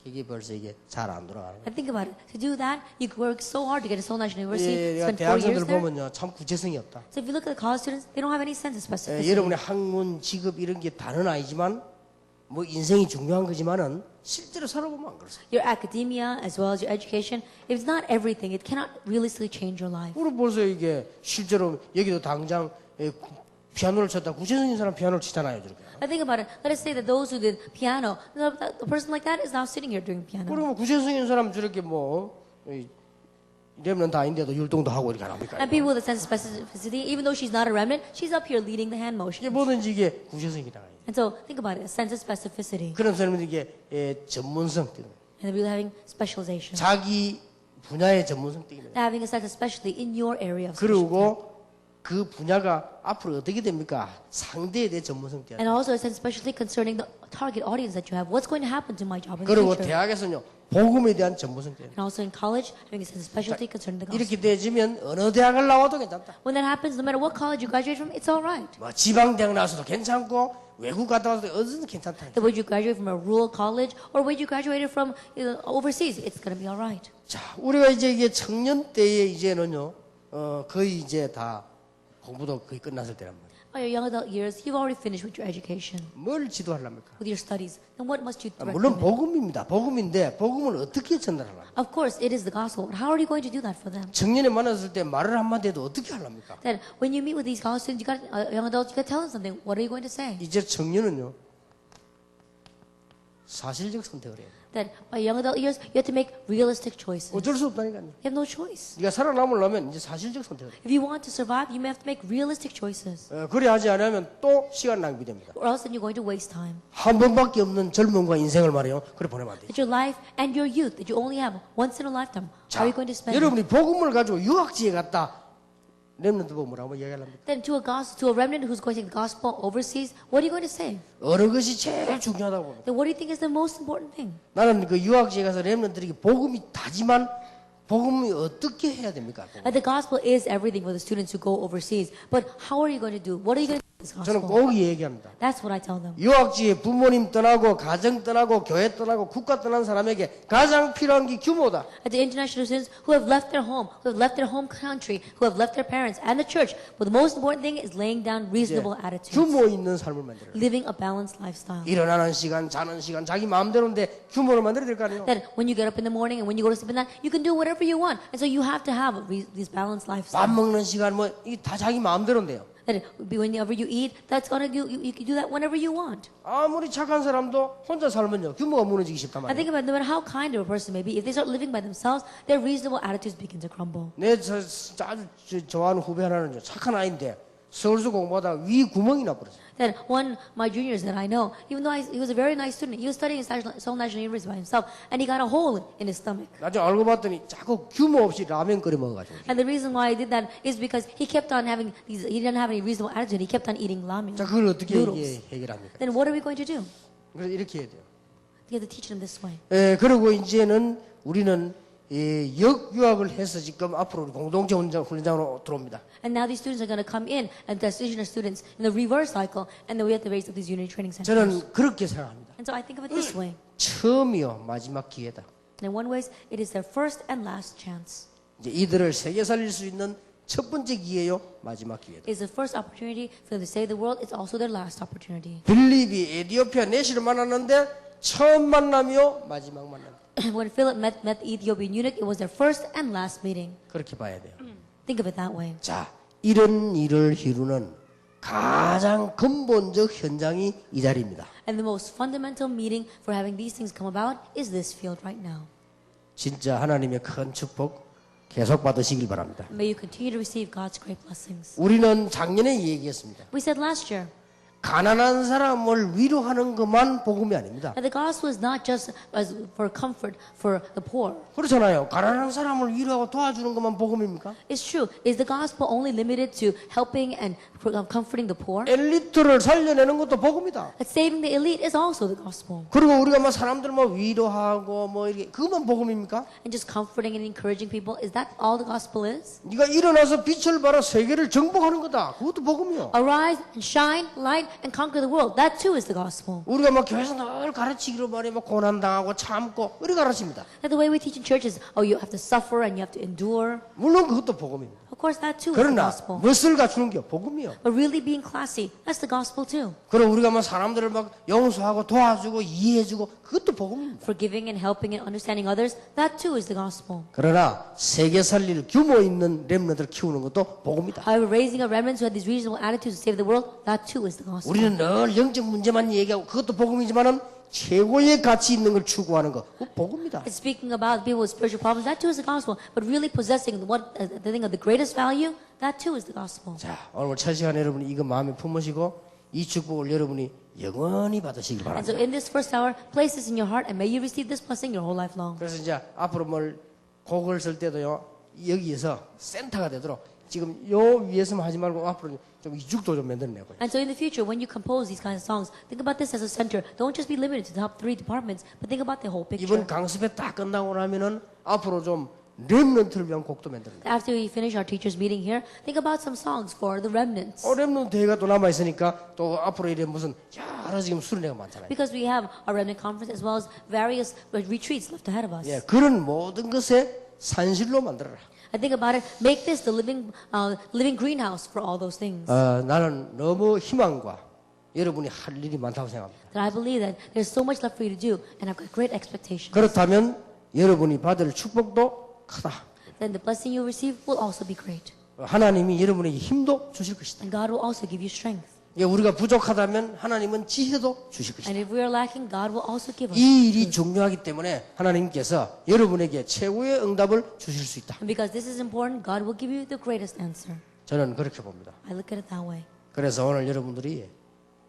이게 벌써 이게 잘 안 돌아가는 거예요. And think about it. To do that, you work so hard to get to Seoul National University, 예, spend 4 years 대학생들 there. 보면요 참 구체성이 없다. So if you look at the college students, they don't have any sense of 예, specificity. 여러분의 학문, 직업 이런 게 다는 아니지만 뭐 인생이 중요한 거지만은 실제로 살아보면 안 그렇습니다. Your academia as well as your education, if it's not everything, it cannot realistically change your life. 우리 벌써 이게 실제로 여기도 당장 피아노를 쳤다 구체적인 사람 피아노를 치잖아요 저렇게. I think about it. Let us say that those who did piano, a person like that is now sitting here doing piano. 그리고 구체적인 사람 저렇게 뭐 렘넌트 아닌데도 율동도 하고 이렇게 안 합니까? And people with a sense of specificity, even though she's not a remnant, she's up here leading the hand motion. 이게 뭐든지 이게 구체성이다. And so think about it, a sense of specificity. 그런 사람들이 이게 전문성 때문에 And people having specialization. 자기 분야의 전문성 때문에 Having a sense of specialty in your area of specialty. 그리고 그 분야가 앞으로 어떻게 됩니까? 상대에 대해 전문성 때문에. And also a sense of specialty concerning the target audience that you have. What's going to happen to my job in the 그리고 future? 대학에서는요 복음에 대한 전문성 때문에. And also in college, having a sense of specialty concerning the gospel. 이렇게 되어지면 어느 대학을 나와도 괜찮다. When that happens, no matter what college you graduate from, it's all right. 뭐 지방 대학 나와서도 괜찮고 외국 갔다 와도 어디든 괜찮다. Whether you graduate from a rural college or whether you graduated from overseas, it's going to be all right. 자, 우리가 이제 이게 청년 때에 이제는요 거의 이제 다 공부도 거의 끝났을 때란 말이에요. By your young adult years, you've already finished with your education, 뭘 지도하려합니까? with your studies. Then what must you 물론 recommend? 복음입니다. 복음인데 복음을 어떻게 전달하려합니까? Of course, it is the gospel. But how are you going to do that for them? 청년에 만났을 때 말을 한마디 해도 어떻게 하려합니까? That when you meet with these college students, young adults, you got to tell them something. What are you going to say? 이제 청년은요 사실적 선택을 해요. That by young adult years, you have to make realistic choices. 어쩔 수 없다니까요. You have no choice. 네가 살아남으려면 이제 사실적 선택을 해요. If you want to survive, you may have to make realistic choices. 그래 하지 않으면 또 시간 낭비됩니다. Or else then you're going to waste time. 한 번밖에 없는 젊음과 인생을 말이요. 그래 보내면 안 돼요. That your life and your youth that you only have once in a lifetime, how 자, are you going to spend it? 여러분이 복음을 가지고 유학지에 갔다 렘넌트 보면 뭐라고 얘기하랍니까? Then to a remnant who's going to take the gospel overseas, what are you going to say? 어느 것이 제일 중요하다고 봅니다. Then what do you think is the most important thing? 나는 그 유학지에 가서 렘넌트들에게 복음이 다지만 복음이 어떻게 해야 됩니까? That the gospel is everything for the students who go overseas. But how are you going to do? What are you going to do with this 저는 gospel? 꼭 얘기합니다. That's what I tell them. 유학지에 부모님 떠나고 가정 떠나고 교회 떠나고 국가 떠난 사람에게 가장 필요한 게 규모다. At the international students who have left their home, who have left their home country, who have left their parents and the church, but the most important thing is laying down reasonable attitudes, 규모 있는 삶을 만들어요. living a balanced lifestyle. 일어나는 시간, 자는 시간, 자기 마음대로인데 규모를 만들어야 될 거 아니에요? That when you get up in the morning and when you go to sleep at night, you can do whatever you want. And so you have to have these balanced 밥 lifestyle. 먹는 시간 뭐 이 다 자기 마음대로인데요. That whenever you eat, that's gonna do. You can do that whenever you want. 아무리 착한 사람도 혼자 살면요 규모가 무너지기 쉽단 I 말이에요. think about no matter how kind of a person may be, if they start living by themselves, their reasonable attitudes begin to crumble. 내 진짜 아주 좋아하는 후배 하나는 착한 아이인데 서울서 공부하다가 위 구멍이 나버렸어요. That one, my juniors that I know, even though he was a very nice student, he was studying at Seoul National University by himself, and he got a hole in his stomach. 나중에 알고 봤더니 자꾸 규모 없이 라면 끓여 먹어가지고. And the reason why he did that is because he kept on having these. He didn't have any reasonable attitude. He kept on eating ramen. 자 그걸 어떻게 noodles. 이게 해결합니까? Then what are we going to do? 그래서 이렇게 해야 돼요. We have to teach them this way. 그리고 이제는 우리는 역유학을 해서 지금 앞으로 우리 공동체 훈련장으로 들어옵니다. And now these students are going to come in as decisional students in the reverse cycle, and then we have to raise up these unit training centers. 저는 그렇게 생각합니다. And so I think of it this way. 처음이요 마지막 기회다. In one ways, it is their first and last chance. 이제 이들을 세계 살릴 수 있는 첫 번째 기회요, 마지막 기회다. It's the first opportunity for them to save the world. It's also their last opportunity. 빌립이 에디오피아 내시를 만났는데 처음 만남이요, 마지막 만남. When Philip met the Ethiopian eunuch, it was their first and last meeting. 그렇게 봐야 돼요. Think of it that way. 자, 이런 일을 이루는 가장 근본적 현장이 이 자리입니다. And the most fundamental meeting for having these things come about is this field right now. 진짜 하나님의 큰 축복 계속 받으시길 바랍니다. May you continue to receive God's great blessings. 우리는 작년에 얘기했습니다. We said last year 가난한 사람을 위로하는 것만 복음이 아닙니다. that the gospel is not just as for comfort for the poor. 그렇잖아요. 가난한 사람을 위로하고 도와주는 것만 복음입니까? It's true. Is the gospel only limited to helping and comforting the poor? 엘리트를 살려내는 것도 복음이다. That saving the elite is also the gospel. 그리고 우리가 뭐 사람들 뭐 위로하고 뭐 이렇게 그것만 복음입니까? And just comforting and encouraging people, is that all the gospel is? 네가 일어나서 빛을 발하 세계를 정복하는 거다. 그것도 복음이요. Arise and shine, light and conquer the world. That too is the gospel. 우리가 막 교회에서 늘 가르치기로 말해 뭐 고난 당하고 참고 우리 가르칩니다. That the way we teach in churches, oh, you have to suffer and you have to endure. 물론 그것도 복음입니다. Of course, that too is the 그러나 gospel. 멋을 갖추는 게 복음이요. But really being classy, that's the gospel too. 그럼 우리가 막 사람들을 막 용서하고 도와주고 이해해주고 그것도 복음입니다. Forgiving and helping and understanding others, that too is the gospel. 그러나 세계 살릴 규모 있는 렘넌트를 키우는 것도 복음이다. However, raising up remnants who had these reasonable attitudes to save the world, that too is the gospel. 우리는 늘 영적 문제만 얘기하고 그것도 복음이지만은 최고의 가치 있는 걸 추구하는 거 그거 복음이다. And speaking about people with spiritual problems, that too is the gospel. But really possessing the thing of the greatest value, that too is the gospel. 자, 오늘 첫 시간 여러분이 이거 마음에 품으시고 이 축복을 여러분이 영원히 받으시길 And so 바랍니다. in this first hour, place this in your heart and may you receive this blessing your whole life long. 그래서 이제 앞으로 뭘 곡을 쓸 때도요 여기에서 센터가 되도록 지금 요 위에서만 하지 말고 앞으로 좀 이죽도 좀 만들어내고요. And so in the future, when you compose these kinds of songs, think about this as a center. Don't just be limited to the top 3 departments, but think about the whole picture. 이번 강습회 딱 끝나고 나면은 앞으로 좀 렘넌트를 위한 곡도 만듭니다. After we finish our teachers meeting here, think about some songs for the remnants. 렘넌트 대회가 또 남아 있으니까 또 앞으로 이래 무슨 여러 지금 수련회가 많잖아요. Because we have our remnant conference as well as various retreats left ahead of us. 예, 그런 모든 것에 산실로 만들어라. I think about it, make this the living greenhouse for all those things. 나는 너무 희망과 여러분이 할 일이 많다고 생각합니다. That I believe that there's so much left for you to do, and I've got great expectations. 그렇다면 여러분이 받을 축복도 크다. Then the blessing you receive will also be great. 하나님이 여러분에게 힘도 주실 것이다. And God will also give you strength. 예, 우리가 부족하다면 하나님은 지혜도 주실 것이다. And if we are lacking, God will also give us. 이 일이 중요하기 때문에 하나님께서 여러분에게 최고의 응답을 주실 수 있다. And because this is important, God will give you the greatest answer. 저는 그렇게 봅니다. I look at it that way. 그래서 오늘 여러분들이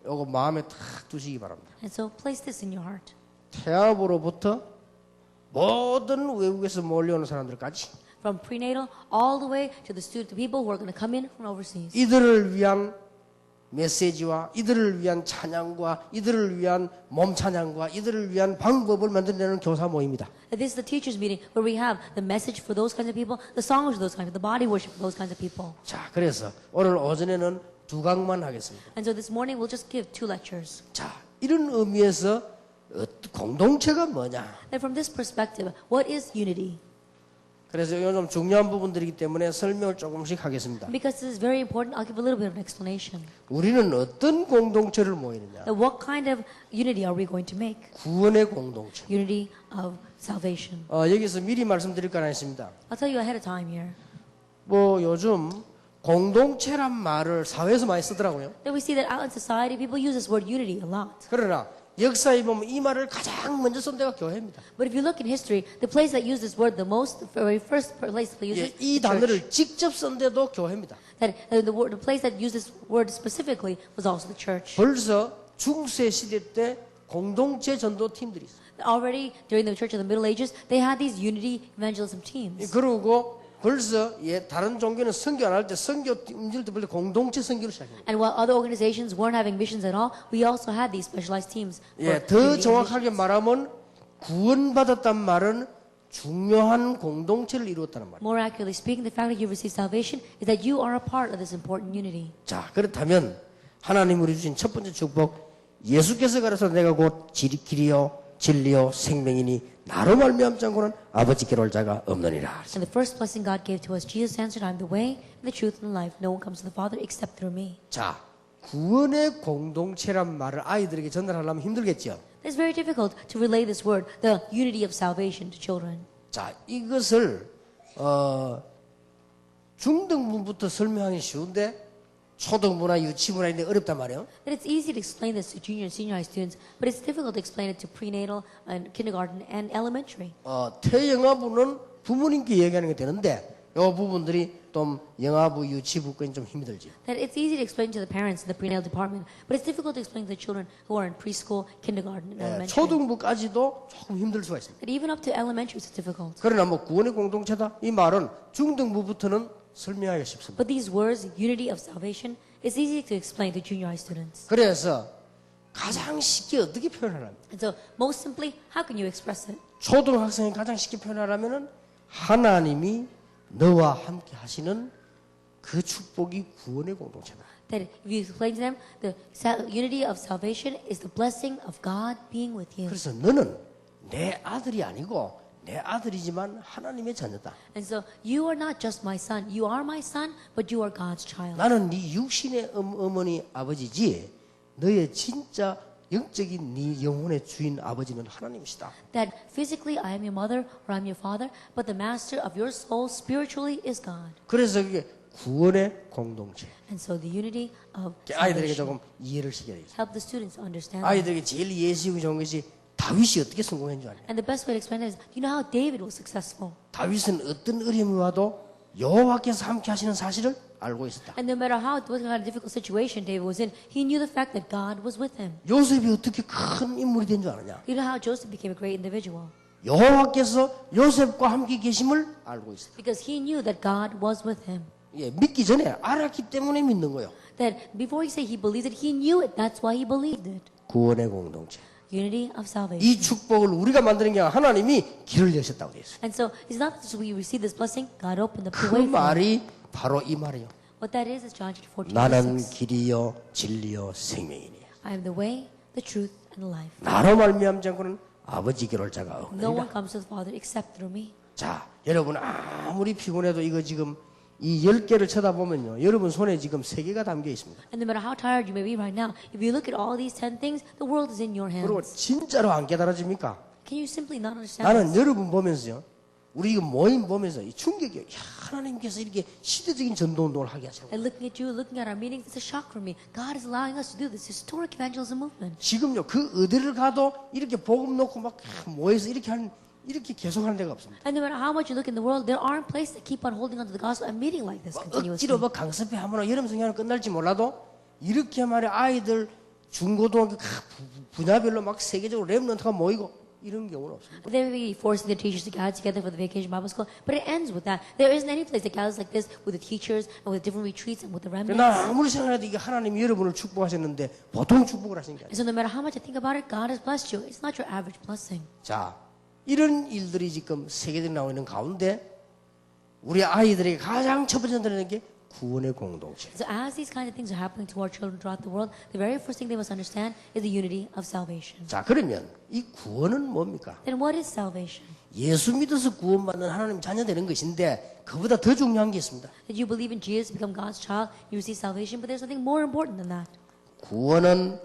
이거 마음에 탁 두시기 바랍니다. And so place this in your heart. 태아부로부터 모든 외국에서 몰려오는 사람들까지 From prenatal all the way to the people who are going to come in from overseas. 이들을 위한 메시지와 이들을 위한 찬양과 이들을 위한 몸 찬양과 이들을 위한 방법을 만들어내는 교사 모임이다. And this is the teachers meeting where we have the message for those kinds of people, the songs for those kinds of, the body worship for those kinds of people. 자, 그래서 오늘 오전에는 두 강만 하겠습니다. And so this morning we'll just give 2 lectures. 자, 이런 의미에서 공동체가 뭐냐? And from this perspective, what is unity? 그래서 이건 좀 중요한 부분들이기 때문에 설명을 조금씩 하겠습니다. Because this is very important, I'll give a little bit of an explanation. 우리는 어떤 공동체를 모이느냐? That what kind of unity are we going to make? 구원의 공동체. Unity of salvation. 여기서 미리 말씀드릴 건 아니습니다. I'll tell you ahead of time here. 뭐 요즘 공동체란 말을 사회에서 많이 쓰더라고요. That we see that out in society, people use this word unity a lot. 그러나 역사에 보면 이 말을 가장 먼저 쓴 데가 교회입니다. But if you look in history, the place that used this word the most, the very first place that used 예, it, 이 the church. 단어를 직접 쓴 데도 교회입니다. That the place that used this word specifically was also the church. 벌써 중세 시대 때 공동체 전도 팀들이 있어요. Already during the church of the Middle Ages, they had these unity evangelism teams. 그리고 벌써 다른 종교는 선교 안 할 때 선교 움직일 때 공동체 선교를 시작합니다. And while other organizations weren't having missions at all, we also had these specialized teams. 예, 더 정확하게 말하면 구원받았단 말은 중요한 공동체를 이루었다는 말이에요. More accurately speaking, the fact that you received salvation is that you are a part of this important unity. 자, 그렇다면 하나님 우리 주신 첫 번째 축복, 예수께서 가르쳐 내가 곧 길이요 진리요 생명이니 나로 말미암지 않고는 아버지께로 올 자가 없느니라. And the first blessing God gave to us, Jesus answered, I'm the way, and the truth, and the life. No one comes to the Father except through me. 자, 구원의 공동체란 말을 아이들에게 전달하려면 힘들겠죠. It's very difficult to relay this word, the unity of salvation, to children. 자, 이것을 중등부부터 설명하기 쉬운데 초등부나 유치부나 이런 데 어렵단 말이에요. That it's easy to explain this to junior and senior high students, but it's difficult to explain it to prenatal and kindergarten and elementary. 태영아부는 부모님께 얘기하는 게 되는데 이 부분들이 좀 영아부, 유치부 거는 좀 힘들지. That it's easy to explain to the parents in the prenatal department, but it's difficult to explain to the children who are in preschool, kindergarten, and elementary. 초등부까지도 조금 힘들 수가 있습니다. That even up to elementary it's difficult. 그러나 뭐 구원의 공동체다 이 말은 중등부부터는 설명하기가 쉽습니다. But these words, unity of salvation, it's easy to explain to junior high students. 그래서 가장 쉽게 어떻게 표현하냐면 And so, most simply, how can you express it? 초등학생이 가장 쉽게 표현하려면은 하나님이 너와 함께 하시는 그 축복이 구원의 공동체다. That if you explain to them, the unity of salvation is the blessing of God being with you. 그래서 너는 내 아들이 아니고 내 아들이지만 하나님의 자녀다. And so, you are not just my son. You are my son, but you are God's child. 나는 네 육신의 어머니 아버지지 너의 진짜 영적인 네 영혼의 주인 아버지는 하나님이시다. That physically I am your mother or I'm your father, but the master of your soul spiritually is God. 그래서 그게 구원의 공동체. And so the unity of 아이들에게 salvation 조금 이해를 시켜야 되겠어요. help the students to understand that. 아이들에게 제일 이해시키기 좋은 것이 다윗이 어떻게 성공한 줄 아냐. And the best way to explain that is, do you know how David was successful? 다윗은 어떤 어려움이 와도 여호와께서 함께 하시는 사실을 알고 있었다. And no matter what kind of difficult situation David was in, he knew the fact that God was with him. 요셉이 어떻게 큰 인물이 된 줄 아느냐. You know how Joseph became a great individual? 여호와께서 요셉과 함께 계심을 알고 있었다. Because he knew that God was with him. 예, 믿기 전에 알았기 때문에 믿는 거예요. That before he said he believed it, he knew it. That's why he believed it. 구원의 공동체. Unity of salvation. 이 축복을 우리가 만드는 게 아니라 하나님이 길을 여셨다고 되어 있어요. And so it's not just we receive this blessing, God opened up the 그 way for it. 말이 바로 이 말이에요. What that is John 14, 나는 26. 길이요 진리요 생명이니. I am the way, the truth, and the life. 나로 말미암지 않고는 아버지께로 올 자가 No one 없느니라. comes to the Father except through me. 자, 여러분 아무리 피곤해도 이거 지금 이 10개를 쳐다보면요. 여러분 손에 지금 3개가 담겨 있습니다. And no matter how tired you may be right now, if you look at all these 10 things, the world is in your 그리고 hands. 진짜로 안 깨달아집니까? Can you simply not understand 나는 this? 여러분 보면서요. 우리 이거 모임 보면서 이 충격이에요. 야, 하나님께서 이렇게 시대적인 전도운동을 하게 하시는 거예요. And looking at you, looking at our meetings, it's a shock for me. God is allowing us to do this historic evangelism movement. 지금요. 그 어디를 가도 이렇게 복음 놓고 막 모여서 이렇게 계속 하는 데가 없습니다. And no matter how much you look in the world, there aren't places that keep on holding on to the gospel and meeting like this continuously. 억지로 뭐 강습회 하거나 여름 성경을 끝날지 몰라도 이렇게 말해 아이들 중고등학교 분야별로 막 세계적으로 렘넌트가 모이고 이런 경우는 없습니다. They may be forcing the teachers to gather together for the vacation Bible school, but it ends with that. There isn't any place that gathers like this with the teachers and with different retreats and with the remnants. 난 아무리 생각해도 이게 하나님이 여러분을 축복하셨는데 보통 축복을 하신 게 아니에요. And so no matter how much I think about it, God has blessed you. It's not your average blessing. 자, 이런 일들이 지금 세계적으로 나오고 있는 가운데 우리 아이들에게 가장 첫 번째 드리는 게 구원의 공동체. So as these kinds of things are happening to our children throughout the world, the very first thing they must understand is the unity of salvation. 자, 그러면 이 구원은 뭡니까? Then what is salvation? 예수 믿어서 구원받는 하나님 자녀 되는 것인데 그보다 더 중요한 게 있습니다. That you believe in Jesus, become God's child, you receive salvation, but there's something more important than that. 구원은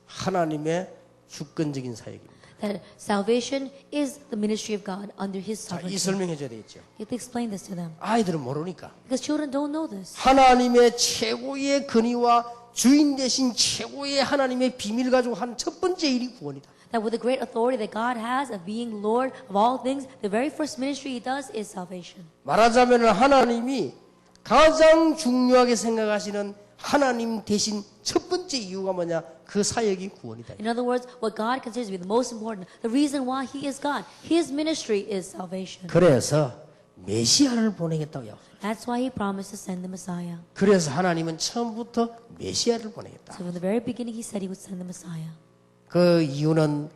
하나님의 주권적인 사역입니다. That salvation is the ministry of God under His 자, 이 sovereignty. 설명해 줘야 되겠죠. You have to explain this to them. 아이들은 모르니까. Because children don't know this. 하나님의 최고의 근위와 주인 대신 최고의 하나님의 비밀을 가지고 한 첫 번째 일이 구원이다. That with the great authority that God has of being Lord of all things, the very first ministry He does is salvation. 말하자면 하나님이 가장 중요하게 생각하시는 하나님 대신 첫 번째 이유가 뭐냐? 그 사역이 구원이다. In other words, what God considers to be the most important, the reason why He is God, His ministry is salvation. 그래서 메시아를 보내겠다고 약속했어요. That's why He promised to send the Messiah. 그래서 하나님은 처음부터 메시아를 보내겠다. So from the very beginning, He said He would send the Messiah. 그 이유는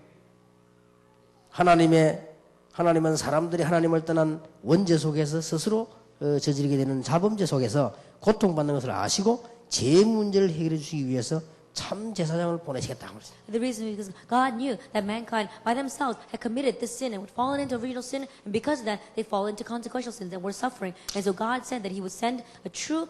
하나님은 사람들이 하나님을 떠난 원죄 속에서 스스로 저지르게 되는 자범죄 속에서 고통받는 것을 아시고 죄 문제를 해결해 주시기 위해서 참 제사장을 보내시겠다고 그랬어요. The reason is because God knew that mankind by themselves had committed this sin and would fall into original sin, and because of that, they fall into consequential sins and were suffering. And so God said that He would send a true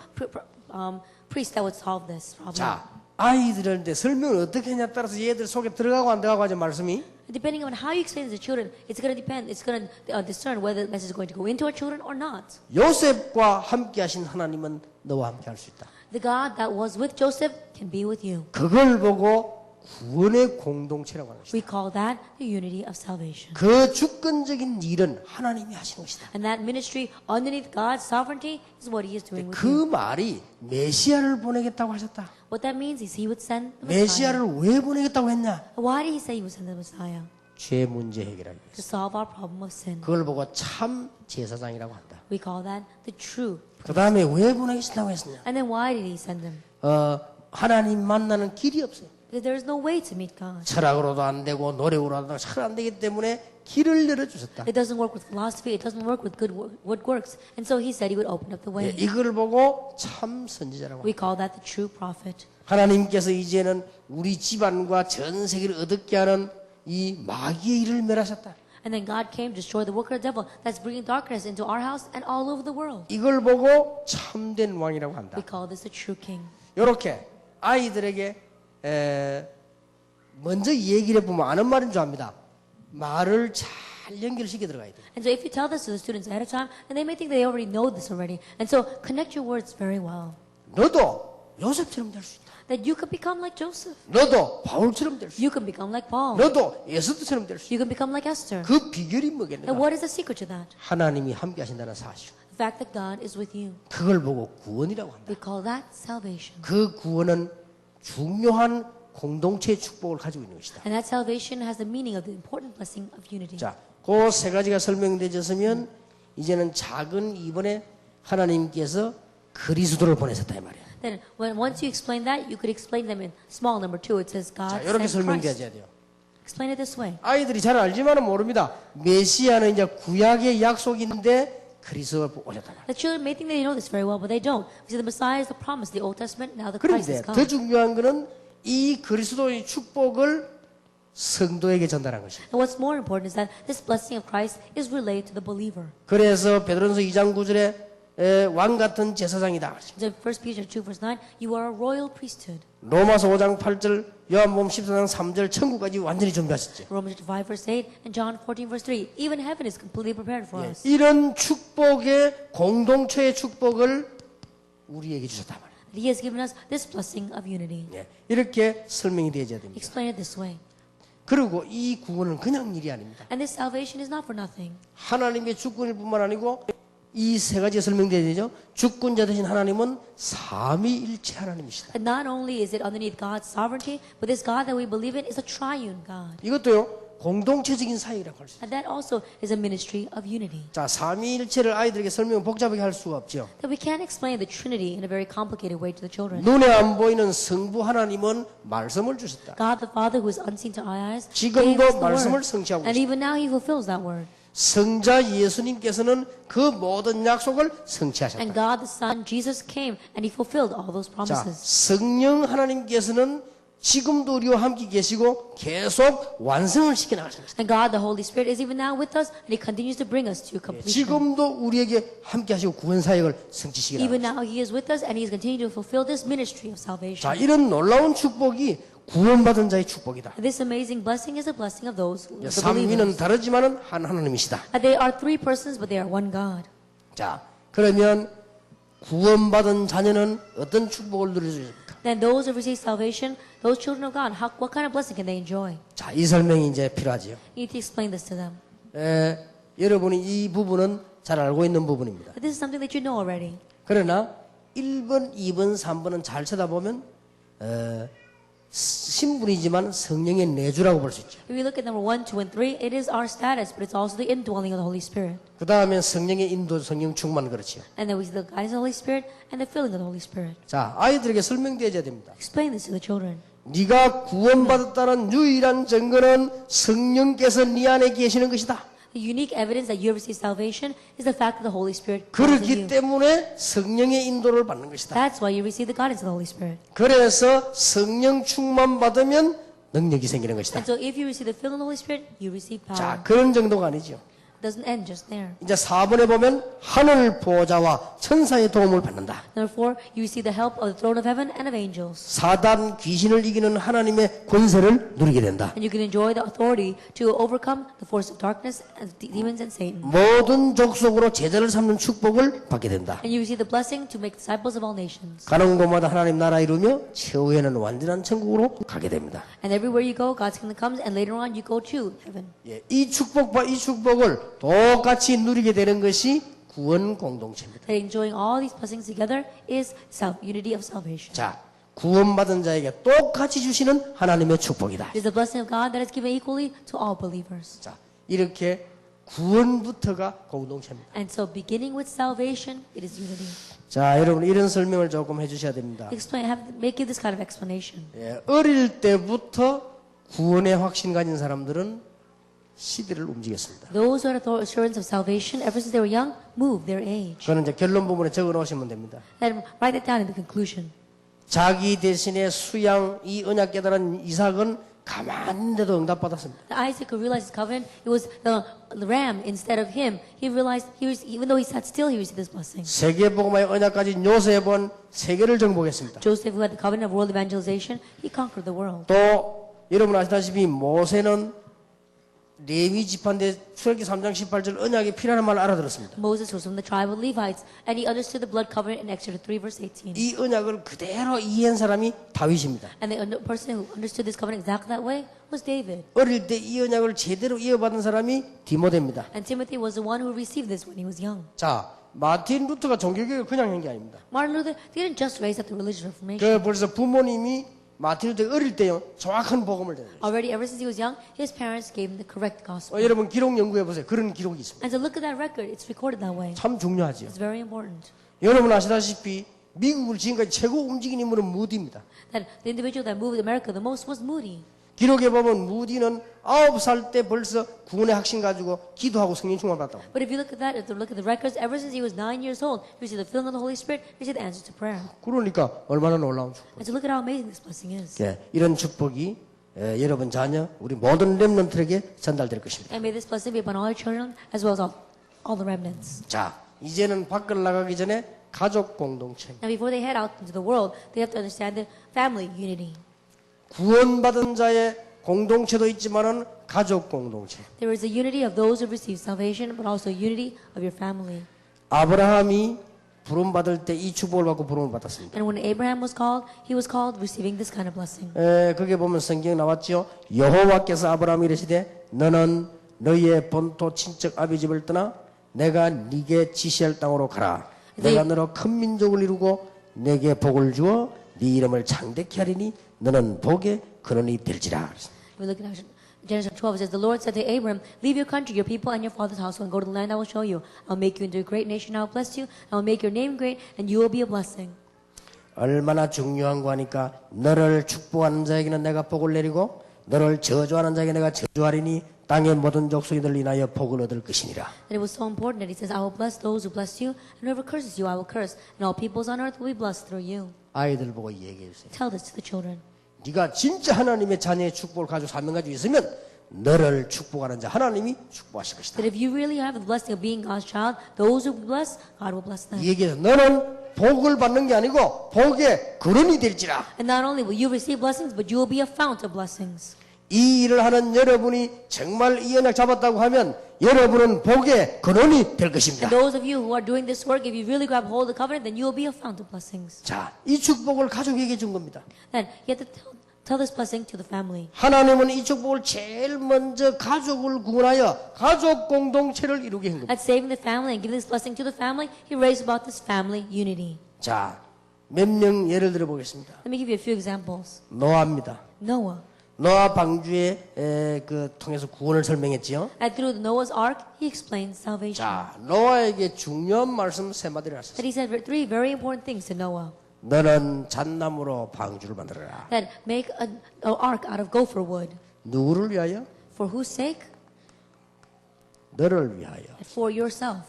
priest that would solve this problem. 자, 아이들한테 설명을 어떻게 하냐에 따라서 얘들 속에 들어가고 안 들어가고 하죠, 말씀이. Depending on how you explain it to children, it's going to depend. It's going to discern whether the message is going to go into our children or not. 요셉과 함께 하신 하나님은 너와 함께 할 수 있다. The God that was with Joseph can be with you. 그걸 보고 구원의 공동체라고 하는 것이다. We call that the unity of salvation. 그 주권적인 일은 하나님이 하시는 것이다. And that ministry underneath God's sovereignty is what He is doing with 그 you. 말이 메시아를 보내겠다고 하셨다. What that means is He would send the Messiah. 메시아를 왜 보내겠다고 했냐? Why did He say He would send the Messiah? 죄 문제 해결하기 To 위해서. solve our problem of sin. 그걸 보고 참 제사장이라고 한다. We call that the true. 그 다음에 왜 보내겠다고 했느냐? And then why did He send them? 하나님 만나는 길이 없어요. Because there is no way to meet God. 철학으로도 안 되고 노력으로도 잘 안 되기 때문에 길을 열어주셨다. It doesn't work with philosophy. It doesn't work with good works. And so He said He would open up the way. 이걸 보고 참 선지자라고 We 합니다. call that the true prophet. 하나님께서 이제는 우리 집안과 전 세계를 어둡게 하는 이 마귀의 일을 멸하셨다. And then God came to destroy the work of the devil that's bringing darkness into our house and all over the world. 이걸 보고 참된 왕이라고 한다. We call this the true king. 이렇게 아이들에게 먼저 얘기를 해보면 아는 말인 줄 압니다. 말을 잘 연결시켜 들어가야 돼요. And so if you tell this to the students ahead of time, then they may think they already know this already. And so connect your words very well. 너도 요셉처럼 될 수 있다. That you could become like Joseph. 너도 바울처럼 될 수 있다. You can become like Paul. 너도 에스더처럼 될 수 있다. You can become like Esther. 그 비결이 And 뭐겠는가? what is the secret to that? 하나님이 함께 하신다는 사실. The fact that God is with you. 그걸 보고 구원이라고 한다. We call that salvation. 그 구원은 중요한 공동체의 축복을 가지고 있는 것이다. And that salvation has the meaning of the important blessing of unity. 자, 그 세 가지가 설명되었으면 이제는 작은 이번에 하나님께서 그리스도를 보내셨다 이 말이야. Then once you explain that, you could explain them in small number 2. It says God 자, 이렇게 sent Christ. 설명돼야 돼요. Explain it this way. 아이들이 잘 알지만은 모릅니다. 메시아는 이제 구약의 약속인데 그리스도가 오셨다 말이야. The children may think they know this very well, but they don't. See, the Messiah is the promise, the Old Testament, now the Christ 그런데 is come. 더 중요한 것은 이 그리스도의 축복을 성도에게 전달한 것입니다. And what's more important is that this blessing of Christ is relayed to the believer. 그래서 베드로전서 2장 9절에 왕 같은 제사장이다. So 1 Peter 2 verse 9, you are a royal priesthood. 로마서 5장 8절, 요한복음 14장 3절 천국까지 완전히 준비하셨죠. Romans 5 verse 8 and John 14 verse 3. Even heaven is completely prepared for us. 이런 축복의 공동체의 축복을 우리에게 주셨단 말이에요. He has given us this blessing of unity. 이렇게 설명이 되어야 됩니다. Explain it this way. 그리고 이 구원은 그냥 일이 아닙니다. And this salvation is not for nothing. 하나님의 주권일 뿐만 아니고 이 세 가지가 설명되어야 되죠. 주권자 되신 하나님은 삼위일체 하나님이시다. And not only is it underneath God's sovereignty, but this God that we believe in is a triune God. 이것도요. 공동체적인 사역이라고 할 수 있어요. And that also is a ministry of unity. 자, 삼위일체를 아이들에게 설명 복잡하게 할 수가 없죠. That we can't explain the Trinity in a very complicated way to the children. 눈에 안 보이는 성부 하나님은 말씀을 주셨다. God the Father, who is unseen to our eyes, 지금도 gave us the 말씀을 word. 성취하고 And 있습니다. even now He fulfills that word. 성자 예수님께서는 그 모든 약속을 And 성취하셨다. God the Son, Jesus came and He fulfilled all those 자, promises. 성령 하나님께서는 지금도 우리와 함께 계시고 계속 완성을 시켜 나가십니다. And God the Holy Spirit is even now with us and He continues to bring us to completion. 지금도 우리에게 함께 하시고 구원 사역을 성취시켜 Even 나가십니다. now He is with us and He is continuing to fulfill this ministry of salvation. 자, 이런 놀라운 축복이 구원받은 자의 축복이다. This amazing blessing is a blessing of those who are the 삼위는 believers. 다르지만은 한 하나님이시다. They are three persons, but they are one God. 자, 그러면 구원받은 자녀는 어떤 축복을 누릴 수 있습니까? Then those who receive salvation, those children of God, what kind of blessing can they enjoy? 자, 이 설명이 이제 필요하지요. You need to explain this to them. 여러분이 이 부분은 잘 알고 있는 부분입니다. But this is something that you know already. 그러나 1번, 2번, 3번은 잘 쳐다보면 신분이지만 성령의 내주라고 볼 수 있죠. If we look at number 1, 2, and 3, it is our status, but it's also the indwelling of the Holy Spirit. 그 다음에 성령의 인도, 성령 충만 그렇지요. And then we see the guidance of the Holy Spirit and the filling of the Holy Spirit. 자, 아이들에게 설명되어야 됩니다. Explain this to the children. 네가 구원받았다는 유일한 증거는 성령께서 네 안에 계시는 것이다. The unique evidence that you have received salvation is the fact that the Holy Spirit dwells in 그렇기 you. 때문에 성령의 인도를 받는 것이다. That's why you receive the guidance of the Holy Spirit. 그래서 성령 충만 받으면 능력이 생기는 것이다. And so if you receive the filling of the Holy Spirit, you receive power. 자, 그런 정도가 아니죠. It doesn't end just there. 이제 4번에 보면 하늘 보좌와 천사의 도움을 받는다. Number 4, you receive the help of the throne of heaven and of angels. 사단 귀신을 이기는 하나님의 권세를 누리게 된다. And you can enjoy the authority to overcome the force of darkness and demons and Satan. 모든 족속으로 제자를 삼는 축복을 받게 된다. And you receive the blessing to make disciples of all nations. 가는 곳마다 하나님 나라 이루며 최후에는 완전한 천국으로 가게 됩니다. And everywhere you go, God's kingdom comes, and later on you go to heaven. 예, 이 축복과 이 축복을 똑같이 누리게 되는 것이 구원 공동체입니다. That enjoying all these blessings together is unity of salvation. 자, 구원받은 자에게 똑같이 주시는 하나님의 축복이다. It is the blessing of God that is given equally to all believers. 자, 이렇게 구원부터가 공동체입니다. And so beginning with salvation, it is unity. 자, 여러분 이런 설명을 조금 해주셔야 됩니다. Make this kind of explanation. 예, 어릴 때부터 구원의 확신 가진 사람들은 시대를 움직였습니다. Those who had assurance of salvation ever since they were young move their age. 그거는 이제 결론 부분에 적어 놓으시면 됩니다. And write it down in the conclusion. 자기 대신에 수양 이 언약 깨달은 이삭은 가만인데도 응답받았습니다. Isaac who realized his covenant, it was the ram instead of him. He realized even though he sat still, he received this blessing. 세계복음화의 언약 가진 요셉은 세계를 정복했습니다. Joseph, who had the covenant of world evangelization, he conquered the world. 또 여러분 아시다시피 모세는 레위 지파인데 출애굽기 3장 18절 언약이 필요한 말을 알아들었습니다. Moses was from the tribe of Levites, and he understood the blood covenant in Exodus 3 verse 18. 이 언약을 그대로 이해한 사람이 다윗입니다. And the person who understood this covenant exactly that way was David. 어릴 때 이 언약을 제대로 이어받은 사람이 디모데입니다. And Timothy was the one who received this when he was young. 자, 마틴 루터가 종교개혁을 그냥 한 게 아닙니다. Martin Luther didn't just raise up the religious reformation. 그 벌써 부모님이 마틴 루터 어릴 때요 정확한 복음을 전해요. Already, ever since he was young, his parents gave him the correct gospel. 여러분 기록 연구해 보세요. 그런 기록이 있습니다. And so look at that record. It's recorded that way. 참 중요하죠. It's very important. 여러분 아시다시피 미국을 지금까지 최고 움직인 인물은 무디입니다. That the individual that moved America the most was Moody. 기록에 보면 무디는 9살 때 벌써 구원의 확신 가지고 기도하고 성령 충만 받았다고. But if you look at that, if you look at the records, ever since he was 9 years old, he received the filling of the Holy Spirit, he received the answer to prayer. 그러니까 얼마나 놀라운 축복. And so look at how amazing this blessing is. 예, 이런 축복이 여러분 자녀 우리 모든 렘넌트에게 전달될 것입니다. And may this blessing be upon all your children as well as all the remnants. 자, 이제는 밖을 나가기 전에 가족 공동체. Now before they head out into the world, they have to understand the family unity. 구원받은 자의 공동체도 있지만은 가족 공동체. There is a unity of those who receive salvation, but also unity of your family. 아브라함이 부름 받을 때 이 축복을 받고 부름을 받았습니다. And when Abraham was called, he was called receiving this kind of blessing. 그게 보면 성경에 나왔죠. 여호와께서 아브라함이 이르시되 너는 너희의 본토 친척 아비 집을 떠나 내가 네게 지시할 땅으로 가라. 내가 너로 큰 민족을 이루고 내게 복을 주어 네 이름을 창대케 하리니 너는 복의 근원이 될지라. We look at Genesis 12, it says, the Lord said to Abram, leave your country, your people, and your father's household, and go to the land I will show you. I'll make you into a great nation, I will bless you, I will make your name great, and you will be a blessing. 얼마나 중요한 거 하니까 너를 축복하는 자에게는 내가 복을 내리고 너를 저주하는 자에게 내가 저주하리니 땅의 모든 족속이들 인하여 복을 얻을 것이니라. And it was so important that he says, I will bless those who bless you, and whoever curses you, I will curse, and all peoples on earth will be blessed through you. 아이들 보고 얘기해 주세요. Tell this to the children. 네가 진짜 하나님의 자녀의 축복을 가지고 사명 가지고 있으면 너를 축복하는 자 하나님이 축복하실 것이다. That if you really have the blessing of being God's child, those who bless, God will bless them. 이 얘기해서 너는 복을 받는 게 아니고 복의 근원이 될지라. And not only will you receive blessings, but you will be a fount of blessings. 이 일을 하는 여러분이 정말 이 언약 잡았다고 하면 여러분은 복의 근원이 될 것입니다. And those of you who are doing this work, if you really grab hold of the covenant, then you will be a fount of blessings. 자, 이 축복을 가족에게 준 겁니다. Then you have to tell this blessing to the family. 하나님은 이 축복을 제일 먼저 가족을 구원하여 가족 공동체를 이루게 한 겁니다. At saving the family and giving this blessing to the family, he raised about this family unity. 자, 몇 명 예를 들어 보겠습니다. Let me give you a few examples. 노아입니다. Noah. 노아 방주에 통해서 구원을 설명했지요. And through the Noah's Ark, he explained salvation. 자, 노아에게 중요한 말씀 세 마디를 하셨어요. That he said three very important things to Noah. 너는 잣나무로 방주를 만들어라. That make an ark out of gopher wood. 누구를 위하여? For whose sake? 너를 위하여. for yourself.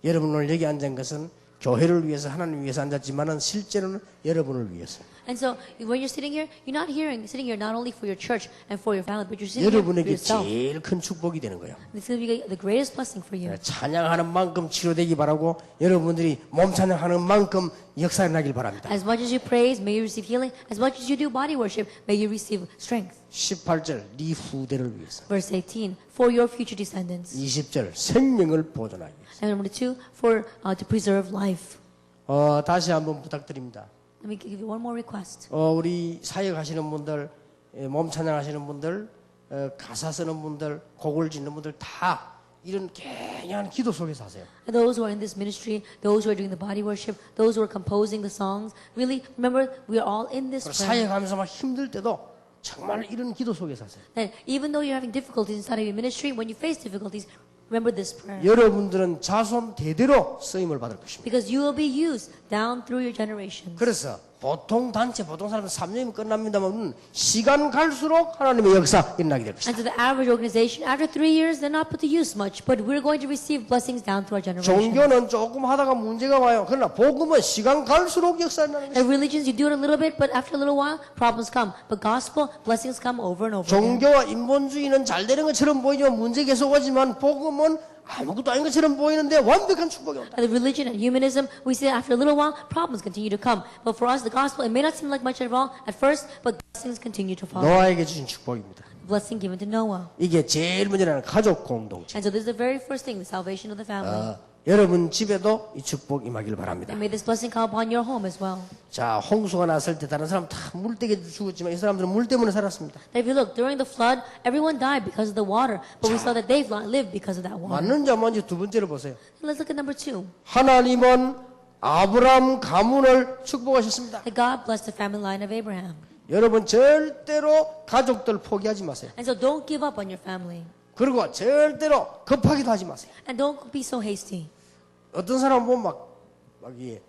여러분 오늘 여기 앉은 것은 교회를 위해서 하나님 위해서 앉았지만은 실제로는 여러분을 위해서. And so when you're sitting here, you're not sitting here not only for your church and for your family, but you're sitting here for 여러분에게 yourself. 제일 큰 축복이 되는 거예요. This is going to be the greatest blessing for you. 찬양하는 만큼 치료되기 바라고 여러분들이 몸 찬양하는 만큼 역사가 나길 바랍니다. As much as you praise, may you receive healing. As much as you do body worship, may you receive strength. 18절 네 후대를 위해서. Verse 18, for your future descendants. 20절 생명을 보존하기 위해서. And number 2, for to preserve life. 다시 한번 부탁드립니다. Let me give you one more request. 우리 사역하시는 분들, 몸 찬양하시는 분들, 가사 쓰는 분들, 곡을 짓는 분들 다 이런 개념한 기도 속에서 하세요. And those who are in this ministry, those who are doing the body worship, those who are composing the songs, really remember we are all in this prayer. 사역하면서 막 힘들 때도 정말 이런 기도 속에서 하세요. That even though you're having difficulties inside of your ministry, when you face difficulties, remember this prayer. 여러분들은 자손 대대로 쓰임을 받을 것입니다. Because you will be used down through your generations. 그래서 보통 단체, 보통 사람은 3년이면 끝납니다만 시간 갈수록 하나님의 역사 일어나게 될 것입니다. And to the average organization, after 3 years, they're not put to use much, but we're going to receive blessings down through our generations. 종교는 조금 하다가 문제가 와요. 그러나 복음은 시간 갈수록 역사 일어나는 것입니다. And religions, you do it a little bit, but after a little while, problems come. But gospel, blessings come over and over again. 종교와 인본주의는 잘 되는 것처럼 보이지만 문제 계속 오지만 복음은 아무것도 아닌 것처럼 보이는데 완벽한 축복이 온다. And the religion and humanism, we see that after a little while, problems continue to come. But for us, the gospel, it may not seem like much at all at first, but blessings continue to follow. 노아에게 주신 축복입니다. Blessing given to Noah. 이게 제일 먼저는 가족 공동체. And so this is the very first thing, the salvation of the family. 여러분 집에도 이 축복 임하길 바랍니다. And may this blessing come upon your home as well. 자, 홍수가 났을 때 다른 사람 다 물때게 죽었지만 이 사람들은 물 때문에 살았습니다. If you look, during the flood, everyone died because of the water, but we saw that they've lived because of that water. 맞는지 안 맞는지 두 번째로 보세요. Let's look at number 2. 하나님은 아브람 가문을 축복하셨습니다. That God blessed the family line of Abraham. 여러분 절대로 가족들 포기하지 마세요. And so don't give up on your family. 그리고 절대로 급하기도 하지 마세요. And don't be so hasty. 어떤 사람 보면 막 이게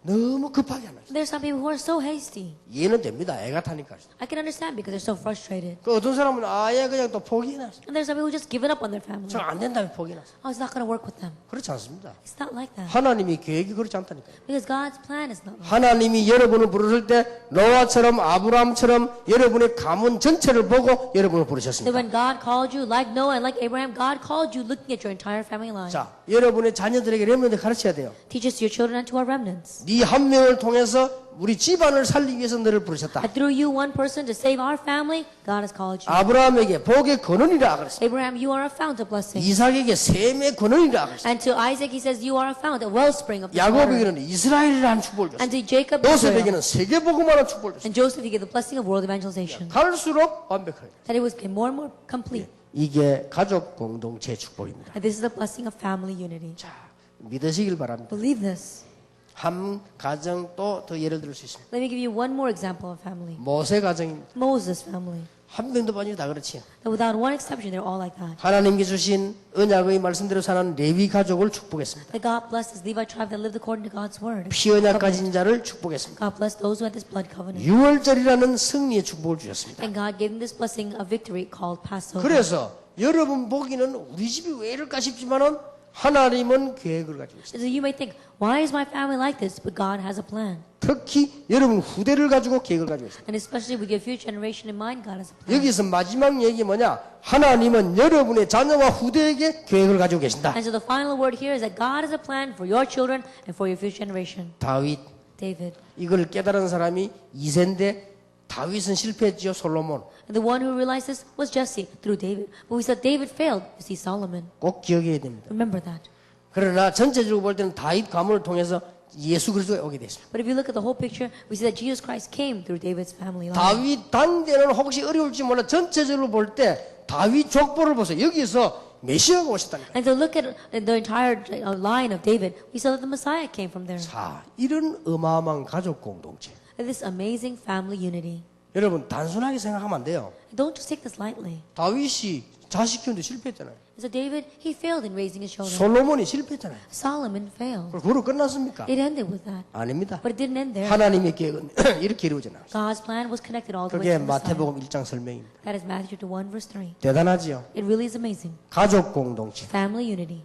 너무 급하게 하는 거죠. There's some people who are so hasty. 이해는 됩니다. 애가 타니까. I can understand because they're so frustrated. 그 어떤 사람은 아예 그냥 또 포기해놨어. And there's some people who just given up on their family. 저 안 된다면 포기해놨어. Oh, it's not going to work with them. 그렇지 않습니다. It's not like that. 하나님이 계획이 그렇지 않다니까요. Because God's plan is not like that. 하나님이 여러분을 부르실 때 노아처럼 아브라함처럼 여러분의 가문 전체를 보고 여러분을 That 부르셨습니다. when God called you, like Noah and like Abraham, God called you looking at your entire family line. 자, 여러분의 자녀들에게 렘넌트 가르쳐야 돼요. Teach us to your children and to our remnants. 네 한 명을 통해서 우리 집안을 살리기 위해서 너를 부르셨다. That through you, one person, to save our family, God has called you. 아브라함에게 복의 근원이라 그랬어요. Abraham, you are a fount of blessing. 이삭에게 셈의 근원이라 그랬어요. And to Isaac, he says, you are a fount, a wellspring of the water. 야곱에게는 이스라엘이라는 축복을 줬어요. And to Jacob, Israel. 요셉에게는 세계복음하는 축복을 줬어요. And Joseph, he gave the blessing of world evangelization. 갈수록 완벽하게. That it was getting more and more complete. 이게 가족 공동체 축복입니다. And this is the blessing of family unity. 자, 믿으시길 바랍니다. Believe this. 한 가정 또 더 예를 들을 수 있습니다. Let me give you one more example of family. 모세 가정입니다. Moses' family. 한 명도 반이 다 그렇지요. That without one exception, they're all like that. 하나님께 주신 언약의 말씀대로 사는 레위 가족을 축복했습니다. That God blessed this Levi tribe that lived according to God's word. 피 언약 가진 자를 축복했습니다. God blessed those who had this blood covenant. 6월절이라는 승리의 축복을 주셨습니다. And God gave them this blessing of victory called Passover. 그래서 여러분 보기는 우리 집이 왜 이럴까 싶지만은 하나님은 계획을 가지고 있습니다. So you may think, why is my family like this? But God has a plan. 특히 여러분 후대를 가지고 계획을 가지고 있습니다. And especially with your future generation in mind, God has a plan. 여기서 마지막 얘기 뭐냐? 하나님은 여러분의 자녀와 후대에게 계획을 가지고 계신다. And so the final word here is that God has a plan for your children and for your future generation. 다윗 David. 이걸 깨달은 사람이 이세인데 다윗은 실패했지요. 솔로몬 And the one who realized this was Jesse through David. But we said David failed. You see Solomon. 꼭 기억해야 됩니다. Remember that. 그러나 전체적으로 볼 때는 다윗 가문을 통해서 예수 그리스도가 오게 됐습니다. But if you look at the whole picture, we see that Jesus Christ came through David's family line. 다윗 당대는 혹시 어려울지 몰라 전체적으로 볼 때 다윗 족보를 보세요. 여기서 메시아가 오셨다니까. And so look at the entire line of David. We saw that the Messiah came from there. 자, 이런 어마어마한 가족 공동체. And this amazing family unity. 여러분 단순하게 생각하면 안 돼요. Don't just take this lightly. 다윗이 자식 키우는데 실패했잖아요. So David, he failed in raising his children. 솔로몬이 실패했잖아요. Solomon failed. 그거로 끝났습니까? It ended with that. 아닙니다. But it didn't end there. 하나님의 계획은 이렇게 이루어져 나왔어요. God's plan was connected all the way 그게 to the Messiah. 마태복음 1장 설명입니다. That is Matthew chapter 1 verse 3. 대단하지요. It really is amazing. 가족 공동체. Family unity.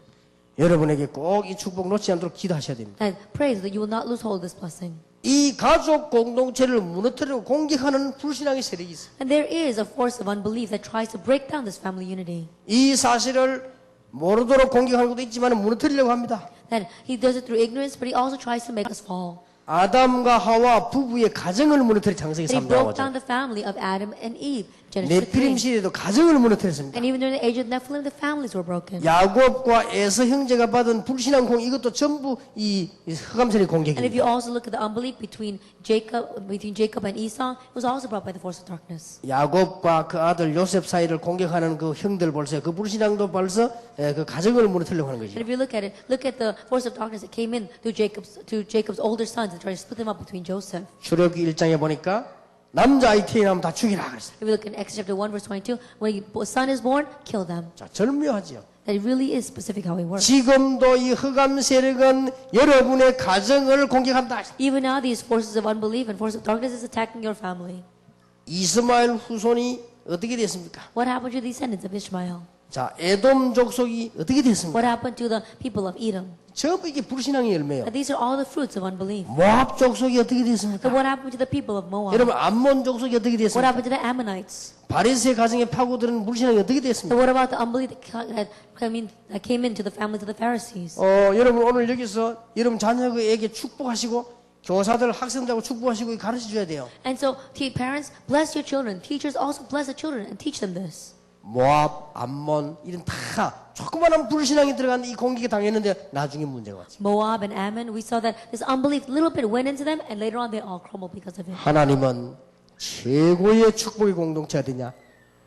여러분에게 꼭 이 축복 놓지 않도록 기도하셔야 됩니다. And pray that you will not lose hold of this blessing. 이 가족 공동체를 무너뜨리고 공격하는 불신앙의 세력이 있어요. And there is a force of unbelief that tries to break down this family unity. 이 사실을 모르도록 공격하는 것도 있지만 무너뜨리려고 합니다. That he does it through ignorance, but he also tries to make us fall. 아담과 하와 부부의 가정을 무너뜨린 창세기 And he 3장 broke 5절. down the family of Adam and Eve. Genesis 네피림 3. 시대에도 가정을 무너뜨렸습니다. And even during the age of Nephilim, the families were broken. 야곱과 에서 형제가 받은 불신앙 공 이것도 전부 이 흑암선의 And if you 공격입니다. also look at the unbelief between Jacob and Esau, it was also brought by the force of darkness. 야곱과 그 아들 요셉 사이를 공격하는 그 형들 벌써 그 불신앙도 벌써 그 가정을 무너뜨리려고 하는 And 거죠. if you look at the force of darkness that came in through Jacob's older sons and tried to split them up between Joseph. 출애굽기 1장에 보니까 남자 아이 태어나면 다 죽이라 그랬어요. If you look in Exodus chapter 1 verse 22, when a son is born, kill them. 자, 절묘하지요. That it really is specific how it works. 지금도 이 흑암 세력은 여러분의 가정을 공격한다. Even now, these forces of unbelief and force of darkness is attacking your family. 이스마엘 후손이 어떻게 됐습니까? What happened to the descendants of Ishmael? 자, 에돔 족속이 어떻게 됐습니까? What happened to the people of Edom? 전부 이게 불신앙의 열매예요. And these are all the fruits of unbelief. 모압 족속이 어떻게 So 됐습니까? what happened to the people of Moab? 여러분 암몬 족속이 어떻게 What 됐습니까? happened to the Ammonites? 바리새의 가정에 파고드는 불신앙이 어떻게 So 됐습니까? what about the unbelief that came into the families of the Pharisees? 여러분 오늘 여기서 여러분 자녀에게 축복하시고 교사들 학생들하고 축복하시고 가르쳐 줘야 돼요. And so, parents, bless your children. Teachers also bless the children and teach them this. 모압, 암몬 이런 다 조그마한 불신앙이 들어간 이 공격에 당했는데 나중에 문제가 왔죠. Moab and Ammon, we saw that this unbelief little bit went into them, and later on they all crumbled because of it. 하나님은 최고의 축복의 공동체가 되냐?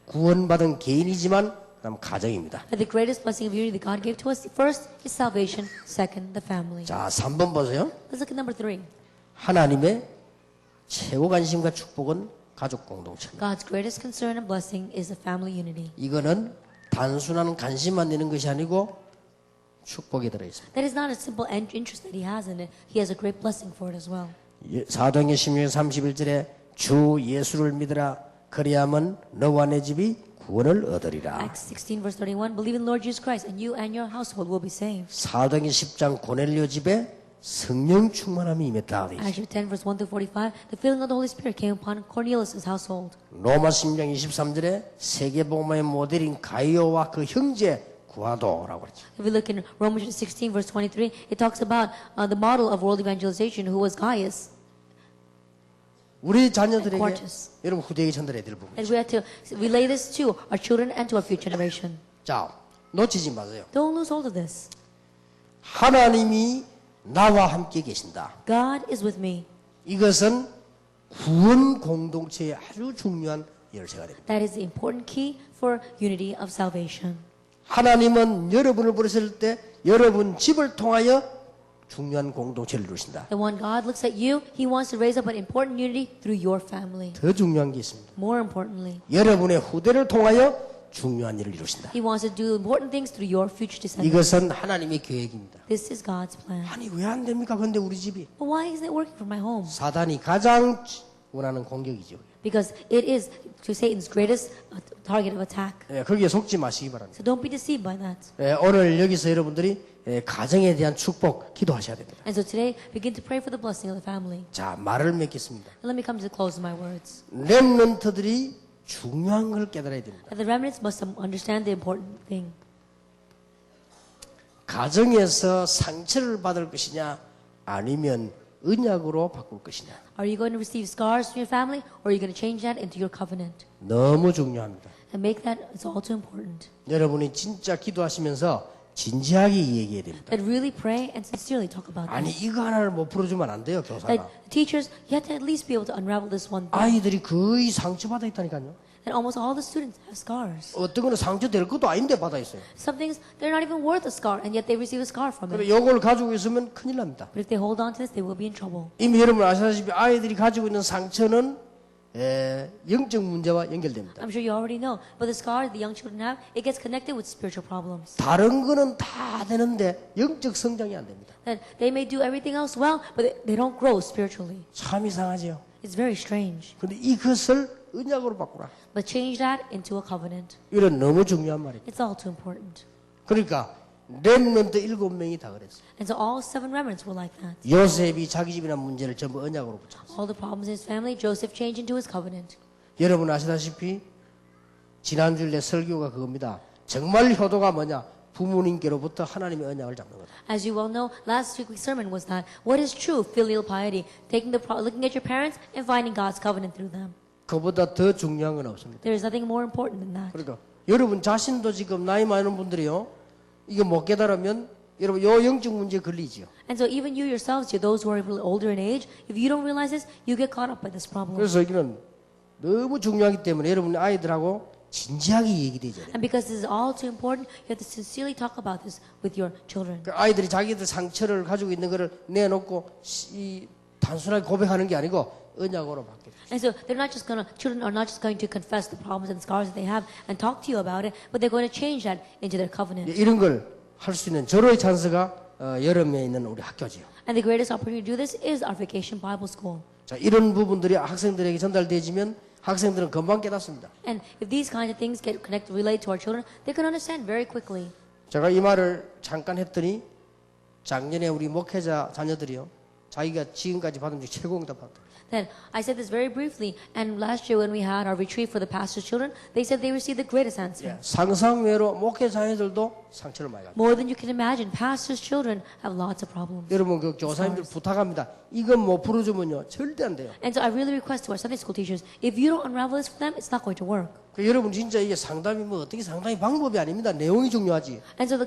구원받은 개인이지만 그다음 가정입니다. But the greatest blessing of unity that God gave to us, first is salvation, second, the family. 자, 3번 보세요. Let's look at number 3. 하나님의 최고 관심과 축복은 가족 공동체입니다. God's greatest concern and blessing is the family unity. 이거는 단순한 관심만 내는 것이 아니고 축복이 들어 있습니다. That is not a simple interest that He has in it. He has a great blessing for it as well. 사도행전 16장 31절에 주 예수를 믿으라 그리하면 너와 내 집이 구원을 얻으리라. Acts 16 verse 31, believe in Lord Jesus Christ and you and your household will be saved. 사도행전 10장 고넬료 집에 성령 충만함이 임했다. Acts 10 verse 1 through 45, the filling of the Holy Spirit came upon Cornelius' household. 로마 10장 23절에 세계복음의 모델인 가이오와 그 형제 구하도라고 그랬죠. If we look in Romans 16 verse 23, it talks about the model of world evangelization who was Gaius. 우리 자녀들에게 Quartus. 여러분 후대에게 전달해야 될 부분. And we have to relay this to our children and to our future generation. 자, 놓치지 마세요. Don't lose hold of this. 하나님이 나와 함께 계신다. God is with me. 이것은 구원 공동체의 아주 중요한 열쇠가 됩니다. That is the important key for unity of salvation. 하나님은 여러분을 부르실 때 여러분 집을 통하여 중요한 공동체를 이루신다. And when God looks at you, He wants to raise up an important unity through your family. 더 중요한 게 있습니다. More importantly, 여러분의 후대를 통하여 중요한 일을 이루신다. He wants to do important things through your future descendants. 이것은 하나님의 계획입니다. This is God's plan. 아니 왜 안 됩니까? 근데 우리 집이 But why isn't it working for my home? 사단이 가장 원하는 공격이죠. Because it is to Satan's greatest target of attack. 거기에 속지 마시기 바랍니다. So don't be deceived by that. 오늘 여기서 여러분들이 가정에 대한 축복 기도하셔야 됩니다. And so today, begin to pray for the blessing of the family. 자, 말을 맺겠습니다. And let me come to the close of my words. 렘넌트들이 중요한 걸 깨달아야 됩니다. That the remnants must understand the important thing. 가정에서 상처를 받을 것이냐 아니면 언약으로 바꿀 것이냐 Are you going to receive scars from your family, or are you going to change that into your covenant? 너무 중요합니다. And make that, it's all too important. 여러분이 진짜 기도하시면서 진지하게 얘기해야 됩니다. That really pray and sincerely talk about 아니 this. 이거 하나를 못 풀어주면 안 돼요 That 교사가. teachers, you have to at least be able to unravel this one thing. 아이들이 거의 상처받아 있다니까요. And almost all the students have scars. 어떤 거는 상처 될 것도 아닌데 받아 있어요. Some things, they're not even worth a scar, and yet they receive a scar from 그리고 it. 이걸 가지고 있으면 큰일 납니다. But if they hold on to this, they will be in trouble. 이미 여러분 아시다시피 아이들이 가지고 있는 상처는 영적 문제와 연결됩니다. I'm sure you already know, but the scars the young children have, it gets connected with spiritual problems. 다른 거는 다 되는데 영적 성장이 안 됩니다. That they may do everything else well, but they don't grow spiritually. 참 이상하죠. It's very strange. 근데 이것을 언약으로 바꾸라. But change that into a covenant. 이건 너무 중요한 말입니다. It's all too important. 그러니까 렘넌트 7명이 다 그랬어요. And so all 7 remnants were like that. 요셉이 자기 집이나 문제를 전부 언약으로 붙였어요. All the problems in his family, Joseph changed into his covenant. 여러분 아시다시피 지난주에 내 설교가 그겁니다. 정말 효도가 뭐냐? 부모님께로부터 하나님의 언약을 잡는 거다. As you well know, last week's sermon was that what is true filial piety, looking at your parents and finding God's covenant through them. 그보다 더 중요한 건 없습니다. There is nothing more important than that. 그러니까 여러분 자신도 지금 나이 많은 분들이요. 이거 못 깨달으면 여러분 요 영적 문제에 걸리지요. And so even you yourselves, those who are older in age, if you don't realize this, you get caught up by this problem. 그래서 이거는 너무 중요하기 때문에 여러분 아이들하고 진지하게 얘기되죠. And because this is all too important, you have to sincerely talk about this with your children. 그 아이들이 자기들 상처를 가지고 있는 거를 내놓고 이 단순하게 고백하는 게 아니고 언약으로 바뀌어요. And so children are not just going to confess the problems and scars that they have and talk to you about it, but they're going to change that into their covenant. 이런 걸 할 수 있는 절호의 찬스가 여름에 있는 우리 학교지요. And the greatest opportunity to do this is our Vacation Bible School. 자, 이런 부분들이 학생들에게 전달되지면 학생들은 금방 깨닫습니다. And if these kinds of things get relayed to our children, they can understand very quickly. 제가 이 말을 잠깐 했더니 작년에 우리 목회자 자녀들이요. 자기가 지금까지 받은 중 최고 응답받았다. Then I said this very briefly, and last year when we had our retreat for the pastor's children, they said they received the greatest answer. 상상외로 목회자 자녀들도 상처를 많이 받았다. More than you can imagine, pastors' children have lots of problems. 여러분 그 교사님들 부탁합니다. 이건 못 풀어주면요 절대 안 돼요. And so I really request to our Sunday school teachers, if you don't unravel this for them, it's not going to work. 그 여러분 진짜 이게 상담이 뭐 어떻게 상담이 방법이 아닙니다. 내용이 중요하지. And so the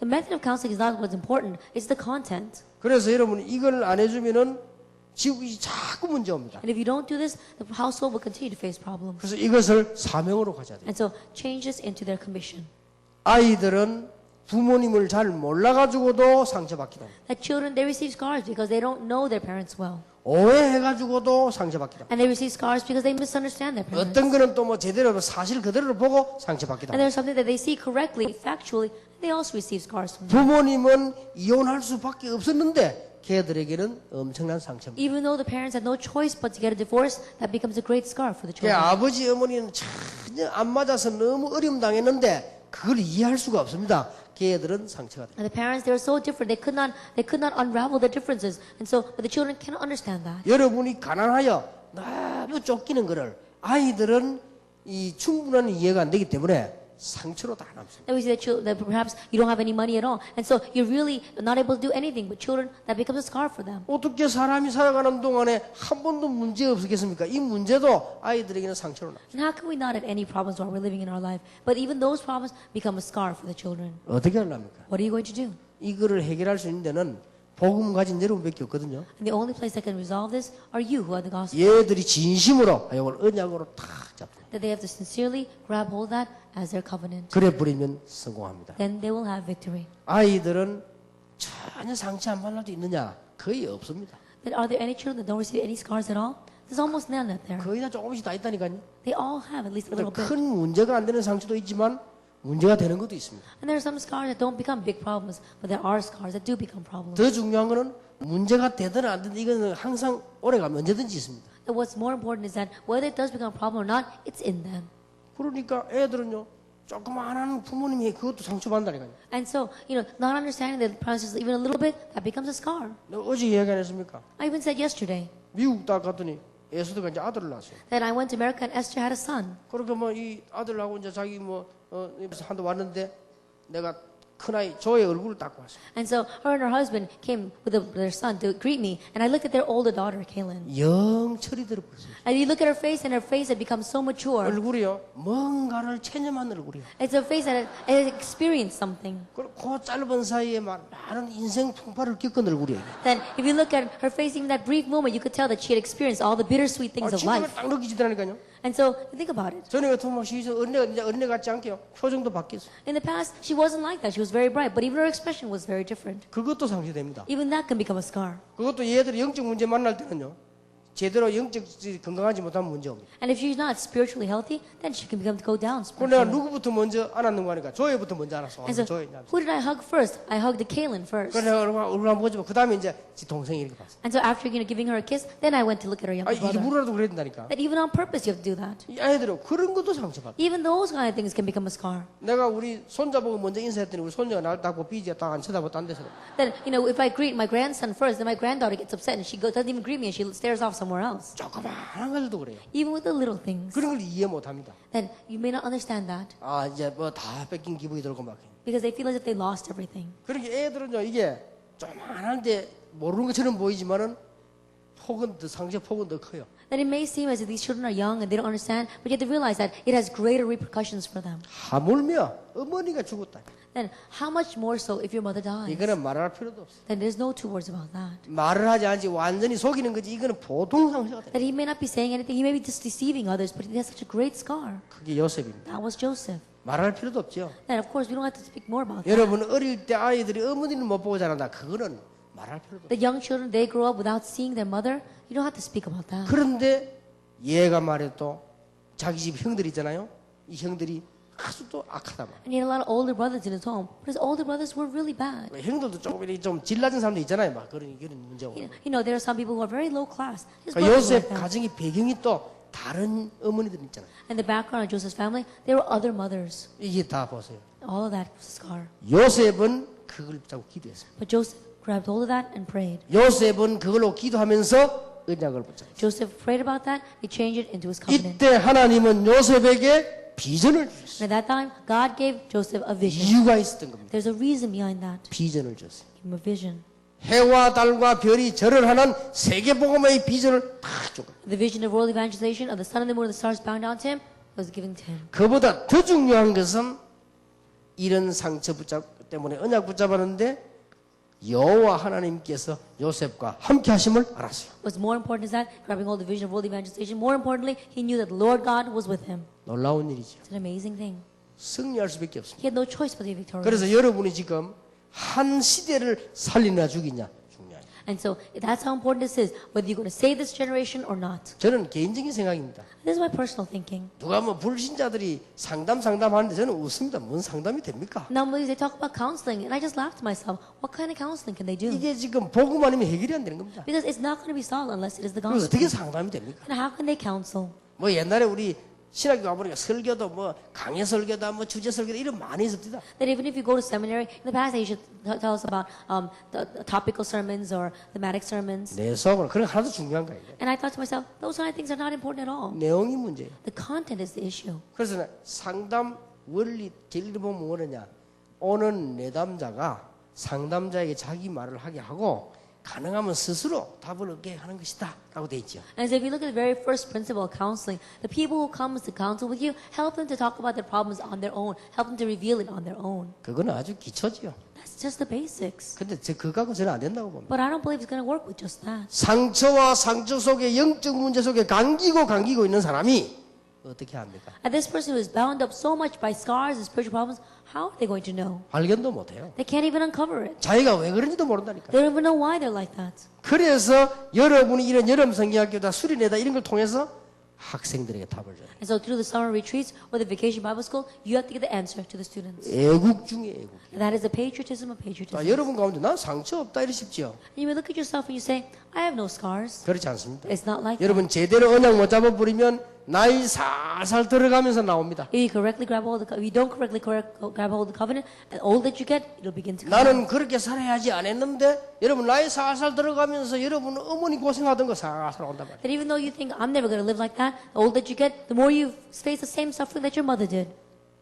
method of counseling is not what's important, it's the content. 그래서 여러분 이걸 안 해주면은 지옥이 자꾸 문제 옵니다. And if you don't do this, the household will continue to face problems. 그래서 이것을 사명으로 가져야 돼요. And so change this into their commission. 아이들은 부모님을 잘 몰라가지고도 상처받기도 합니다. That children, they receive scars because they don't know their parents well. 오해해가지고도 상처받기도 합니다. And they receive scars because they misunderstand their parents. 어떤 거는 또 뭐 제대로 사실 그대로 보고 상처받기도 And 합니다. there's something that they see correctly, factually, and they also receive scars from that. 부모님은 이혼할 수밖에 없었는데 걔들에게는 엄청난 상처입니다. Even though the parents had no choice but to get a divorce, that becomes a great scar for the 그 children. 아버지 어머니는 전혀 안 맞아서 너무 어려움 당했는데 그걸 이해할 수가 없습니다. 걔들은 상처가 돼요. And the parents, they were so different. They could not unravel their differences. And so, but the children cannot understand that. 여러분이 가난하여 너무 쫓기는 거를 아이들은 이 충분한 이해가 안 되기 때문에 상처로 다 남습니다. That we see that perhaps you don't have any money at all. And so you're really not able to do anything. But children, that becomes a scar for them. 어떻게 사람이 살아가는 동안에 한 번도 문제 없겠습니까? 이 문제도 아이들에게는 상처로 남습니다. And how can we not have any problems while we're living in our life? But even those problems become a scar for the children. 어떻게 하려합니까? What are you going to do? 이거를 해결할 수 있는 데는 복음 가진 여러분밖에 없거든요. And the only place that can resolve this are you who are the gospel. 얘들이 진심으로 이걸 언약으로 탁 잡고 That they have to sincerely grab hold of that as their covenant. 그래 버리면 성공합니다. Then they will have victory. 아이들은 전혀 상처 안 받을 수 있느냐? 거의 없습니다. But are there any children that don't receive any scars at all? There's almost none out there. 거의 다 조금씩 다 있다니까요. They all have at least a little bit. 큰 문제가 안 되는 상처도 있지만 문제가 되는 것도 있습니다. And there are some scars that don't become big problems, but there are scars that do become problems. 더 중요한 거는 문제가 되든 안 되든 이거는 항상 오래가면 언제든지 있습니다. And what's more important is that whether it does become a problem or not, it's in them. 그러니까 애들은요 조그마한 부모님이 그것도 상처받는다니까요. And so, not understanding the process even a little bit, that becomes a scar. 내가 어제 얘기 안 했습니까? I even said yesterday 미국 딱 갔더니 에스더가 이제 아들을 낳았어요. that I went to America and Esther had a son. 그러니까 뭐 이 아들하고 이제 자기 한도 왔는데 내가 큰아이 조의 얼굴을 닦고 왔어요. And so her and her husband came with their son to greet me, and I looked at their older daughter, Kaylin. 영 철이 들어버렸어요. And you look at her face, and her face had become so mature. 얼굴이요 뭔가를 체념한 얼굴이요. It's a face that had experienced something. 그리고 그 짧은 사이에 많은 인생 풍파를 겪은 얼굴이에요. Then, if you look at her face, even that brief moment, you could tell that she had experienced all the bittersweet things of 지금은 life. 딱 느끼지더라니까요. And so, think about it. 전에 같으면 막 시선 어린애 같지 않게요. 표정도 바뀌었어. In the past, she wasn't like that. She was very bright, but even her expression was very different. 그것도 상쇄됩니다. Even that can become a scar. 그것도 얘들이 영적 문제 만날 때는요. 제대로 영적 건강하지 못하면 문제 옵니다. And if she's not spiritually healthy, then she can become to go down 그럼 내가 spiritually. 누구부터 먼저 안았는가 하니까 조회부터 먼저 안았어. And so, 조회. who did I hug first? I hugged the Kaylin first. 그래 내가 얼굴 한번 보지 그 다음에 이제 지 동생이 이렇게 봤어. And so after giving her a kiss, then I went to look at her 아 younger brother. 일부러라도 그래야 된다니까. That even on purpose you have to do that. 이 아이들은 그런 것도 상처받아. Even those kind of things can become a scar. 내가 우리 손자 보고 먼저 인사했더니 우리 손자가 날 딱 보고 삐지가 딱 안 쳐다보고 딴 데서. Then, if I greet my grandson first, then my granddaughter gets upset and she doesn't even greet me and she stares off somewhere else. 조그마한 것들도 그래요. Even with the little things. 그런 걸 이해 못합니다. Then you may not understand that 아 이제 뭐 다 뺏긴 기분이 들고 막. because they feel as if they lost everything. 그러니까 애들은요 이게 조그만한데 모르는 것처럼 보이지만은 폭은 더 상처 폭은 더 커요. Then it may seem as if these children are young and they don't understand, but you have to realize that it has greater repercussions for them. 하물며 어머니가 죽었다. Then how much more so if your mother dies? 이거는 말할 필요도 없어. Then there's no two words about that. 말을 하지 않지 완전히 속이는 거지. 이거는 보통 상처가 돼. That he may not be saying anything, he may be just deceiving others, but he has such a great scar. 그게 요셉입니다. That was Joseph. 말할 필요도 없죠. Then of course we don't have to speak more about that. 여러분 어릴 때 아이들이 어머니를 못 보고 자란다. 그거는 말할 필요도 없어. The young children, they grow up without seeing their mother. You don't have to speak about that. 그런데 얘가 말해도 자기 집 형들 있잖아요. 이 형들이 아주 또 악하다 말. And he had a lot of older brothers in his home, but his older brothers were really bad. 형들도 조금 이렇게 좀 질낮은 사람도 있잖아요. 막 그런 문제고. There are some people who are very low class. His 그러니까 brothers were 요셉 like that. 가정의 배경이 또 다른 어머니들 있잖아요. And the background of Joseph's family, there were other mothers. 이게 다 보세요. All of that was a scar. 요셉은 그걸 붙잡고 기도했어요. But Joseph grabbed hold of that and prayed. 요셉은 그걸로 기도하면서 언약을 붙잡았어요. Joseph prayed about that. He changed it into his covenant. 이때 하나님은 요셉에게 비전을 주셨어요. And at that time, God gave Joseph a vision. 이유가 있었던 겁니다. There's a reason behind that. 비전을 줬어요. Give him a vision. 해와 달과 별이 절을 하는 세계복음의 비전을 다 줬어요. The vision of world evangelization of the sun and the moon and the stars bound down to him was given to him. 그보다 더 중요한 것은 이런 상처 때문에 언약 붙잡았는데 여호와 하나님께서 요셉과 함께 하심을 알았어요. What's more important is that grabbing hold of the vision of world evangelization. More importantly, he knew that the Lord God was with him. 놀라운 일이죠. It's an amazing thing. 승리할 수밖에 없습니다. He had no choice but to be victorious. 그래서 여러분이 지금 한 시대를 살리나 죽이냐 중요해요. And so that's how important this is, whether you're going to save this generation or not. 저는 개인적인 생각입니다. This is my personal thinking. 누가 뭐 불신자들이 상담하는데 저는 웃습니다. 뭔 상담이 됩니까? Normally they talk about counseling, and I just laugh to myself. What kind of counseling can they do? 이게 지금 복음 아니면 해결이 안 되는 겁니다. Because it's not going to be solved unless it is the 그럼 gospel. 어떻게 상담이 됩니까? And how can they counsel? 뭐 옛날에 우리 신학교 가보니까 설교도 뭐 강해 설교다 뭐 주제 설교다 이런 많이 있었습니다. That even if you go to seminary, in the past they should tell us about the topical sermons or thematic sermons. 내 수업은 그런 거 하나도 중요한 거예요. And I thought to myself, those kind of things are not important at all. 내용이 문제예요. The content is the issue. 그래서 상담 원리 제일 보면 뭐냐? 오는 내담자가 상담자에게 자기 말을 하게 하고 가능하면 스스로 답을 얻게 하는 것이다 라고 돼 있죠. And so if you look at the very first principle of counseling, the people who comes to counsel with you, help them to talk about their problems on their own. Help them to reveal it on their own. 그거는 아주 기초지요. That's just the basics. 근데 그거하고 저는 안 된다고 봅니다. But I don't believe it's going to work with just that. 상처와 상처 속에 영적 문제 속에 감기고 있는 사람이 어떻게 합니까? And this person who is bound up so much by scars and spiritual problems, how are they going to know? 발견도 못해요. They can't even uncover it. 자기가 왜 그런지도 모른다니까. They don't even know why they're like that. 그래서 여러분이 이런 여름 성경학교다 수련회다 이런 걸 통해서 학생들에게 답을 줘요. And so through the summer retreats or the vacation Bible school, you have to get the answer to the students. 애국 중에 애국. And that is the patriotism of patriotism. 자, 여러분 가운데 난 상처 없다 이러십지요. And you may look at yourself and you say, I have no scars. 그렇지 않습니다. It's not like that. 여러분 제대로 언약 못 잡아버리면 나이 살살 들어가면서 나옵니다. If you correctly grab hold of if you don't correctly grab hold of the covenant, the older that you get, it'll begin to come. 나는 그렇게 살아야지 안 했는데 여러분 나이 살살 들어가면서 여러분 어머니 고생하던 거 살살 온단 말이에요. That even though you think I'm never going to live like that, the older that you get, the more you face the same suffering that your mother did.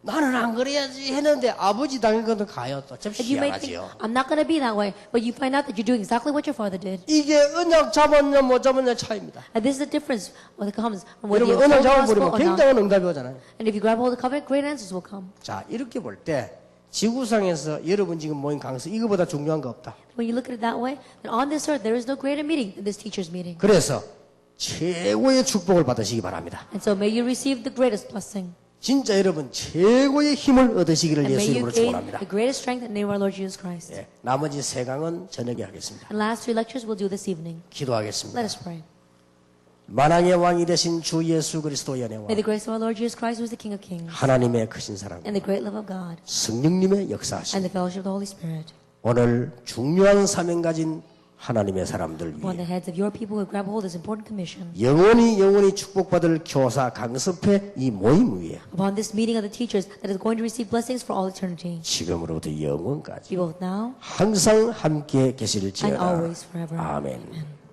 나는 안 그래야지 했는데 아버지 당했거든 가요. 또 참 That you may think 희한하지요. I'm not going to be that way, but you find out that you're doing exactly what your father did. 이게 언약 잡았냐 못 잡았냐 차이입니다. And this is the difference when it comes from whether you 여러분 언약 hold the gospel 잡아버리면 or not. 굉장한 응답이 오잖아요. And if you grab hold of the covenant, great answers will come. 자 이렇게 볼 때 지구상에서 여러분 지금 모인 강서 이거보다 중요한 거 없다. When you look at it that way, then on this earth there is no greater meeting than this teacher's meeting. 그래서 최고의 축복을 받으시기 바랍니다. And so may you receive the greatest blessing. 진짜 여러분 최고의 힘을 얻으시기를 And 예수 may you 이름으로 gain 축원합니다. the greatest strength in the name of our Lord Jesus Christ. 예, 나머지 세 강은 저녁에 하겠습니다. And last three lectures we'll do this evening. 기도하겠습니다. Let us pray. 만왕의 왕이 되신 주 예수 그리스도의 연혜와 May the grace of our Lord Jesus Christ, who is the King of Kings, 하나님의 크신 사랑, and the great love of God, 성령님의 역사하심, and the fellowship of the Holy Spirit, 오늘 중요한 사명 가진 하나님의 사람들 upon the 위해 heads of your people who grab hold of this important commission, 영원히 축복받을 교사 강섭회 이 모임 위에 upon this meeting of the teachers that is going to receive blessings for all eternity, 지금으로부터 영원까지 be both now 항상 함께 계시를 and 지어다. always forever. 아멘. Amen.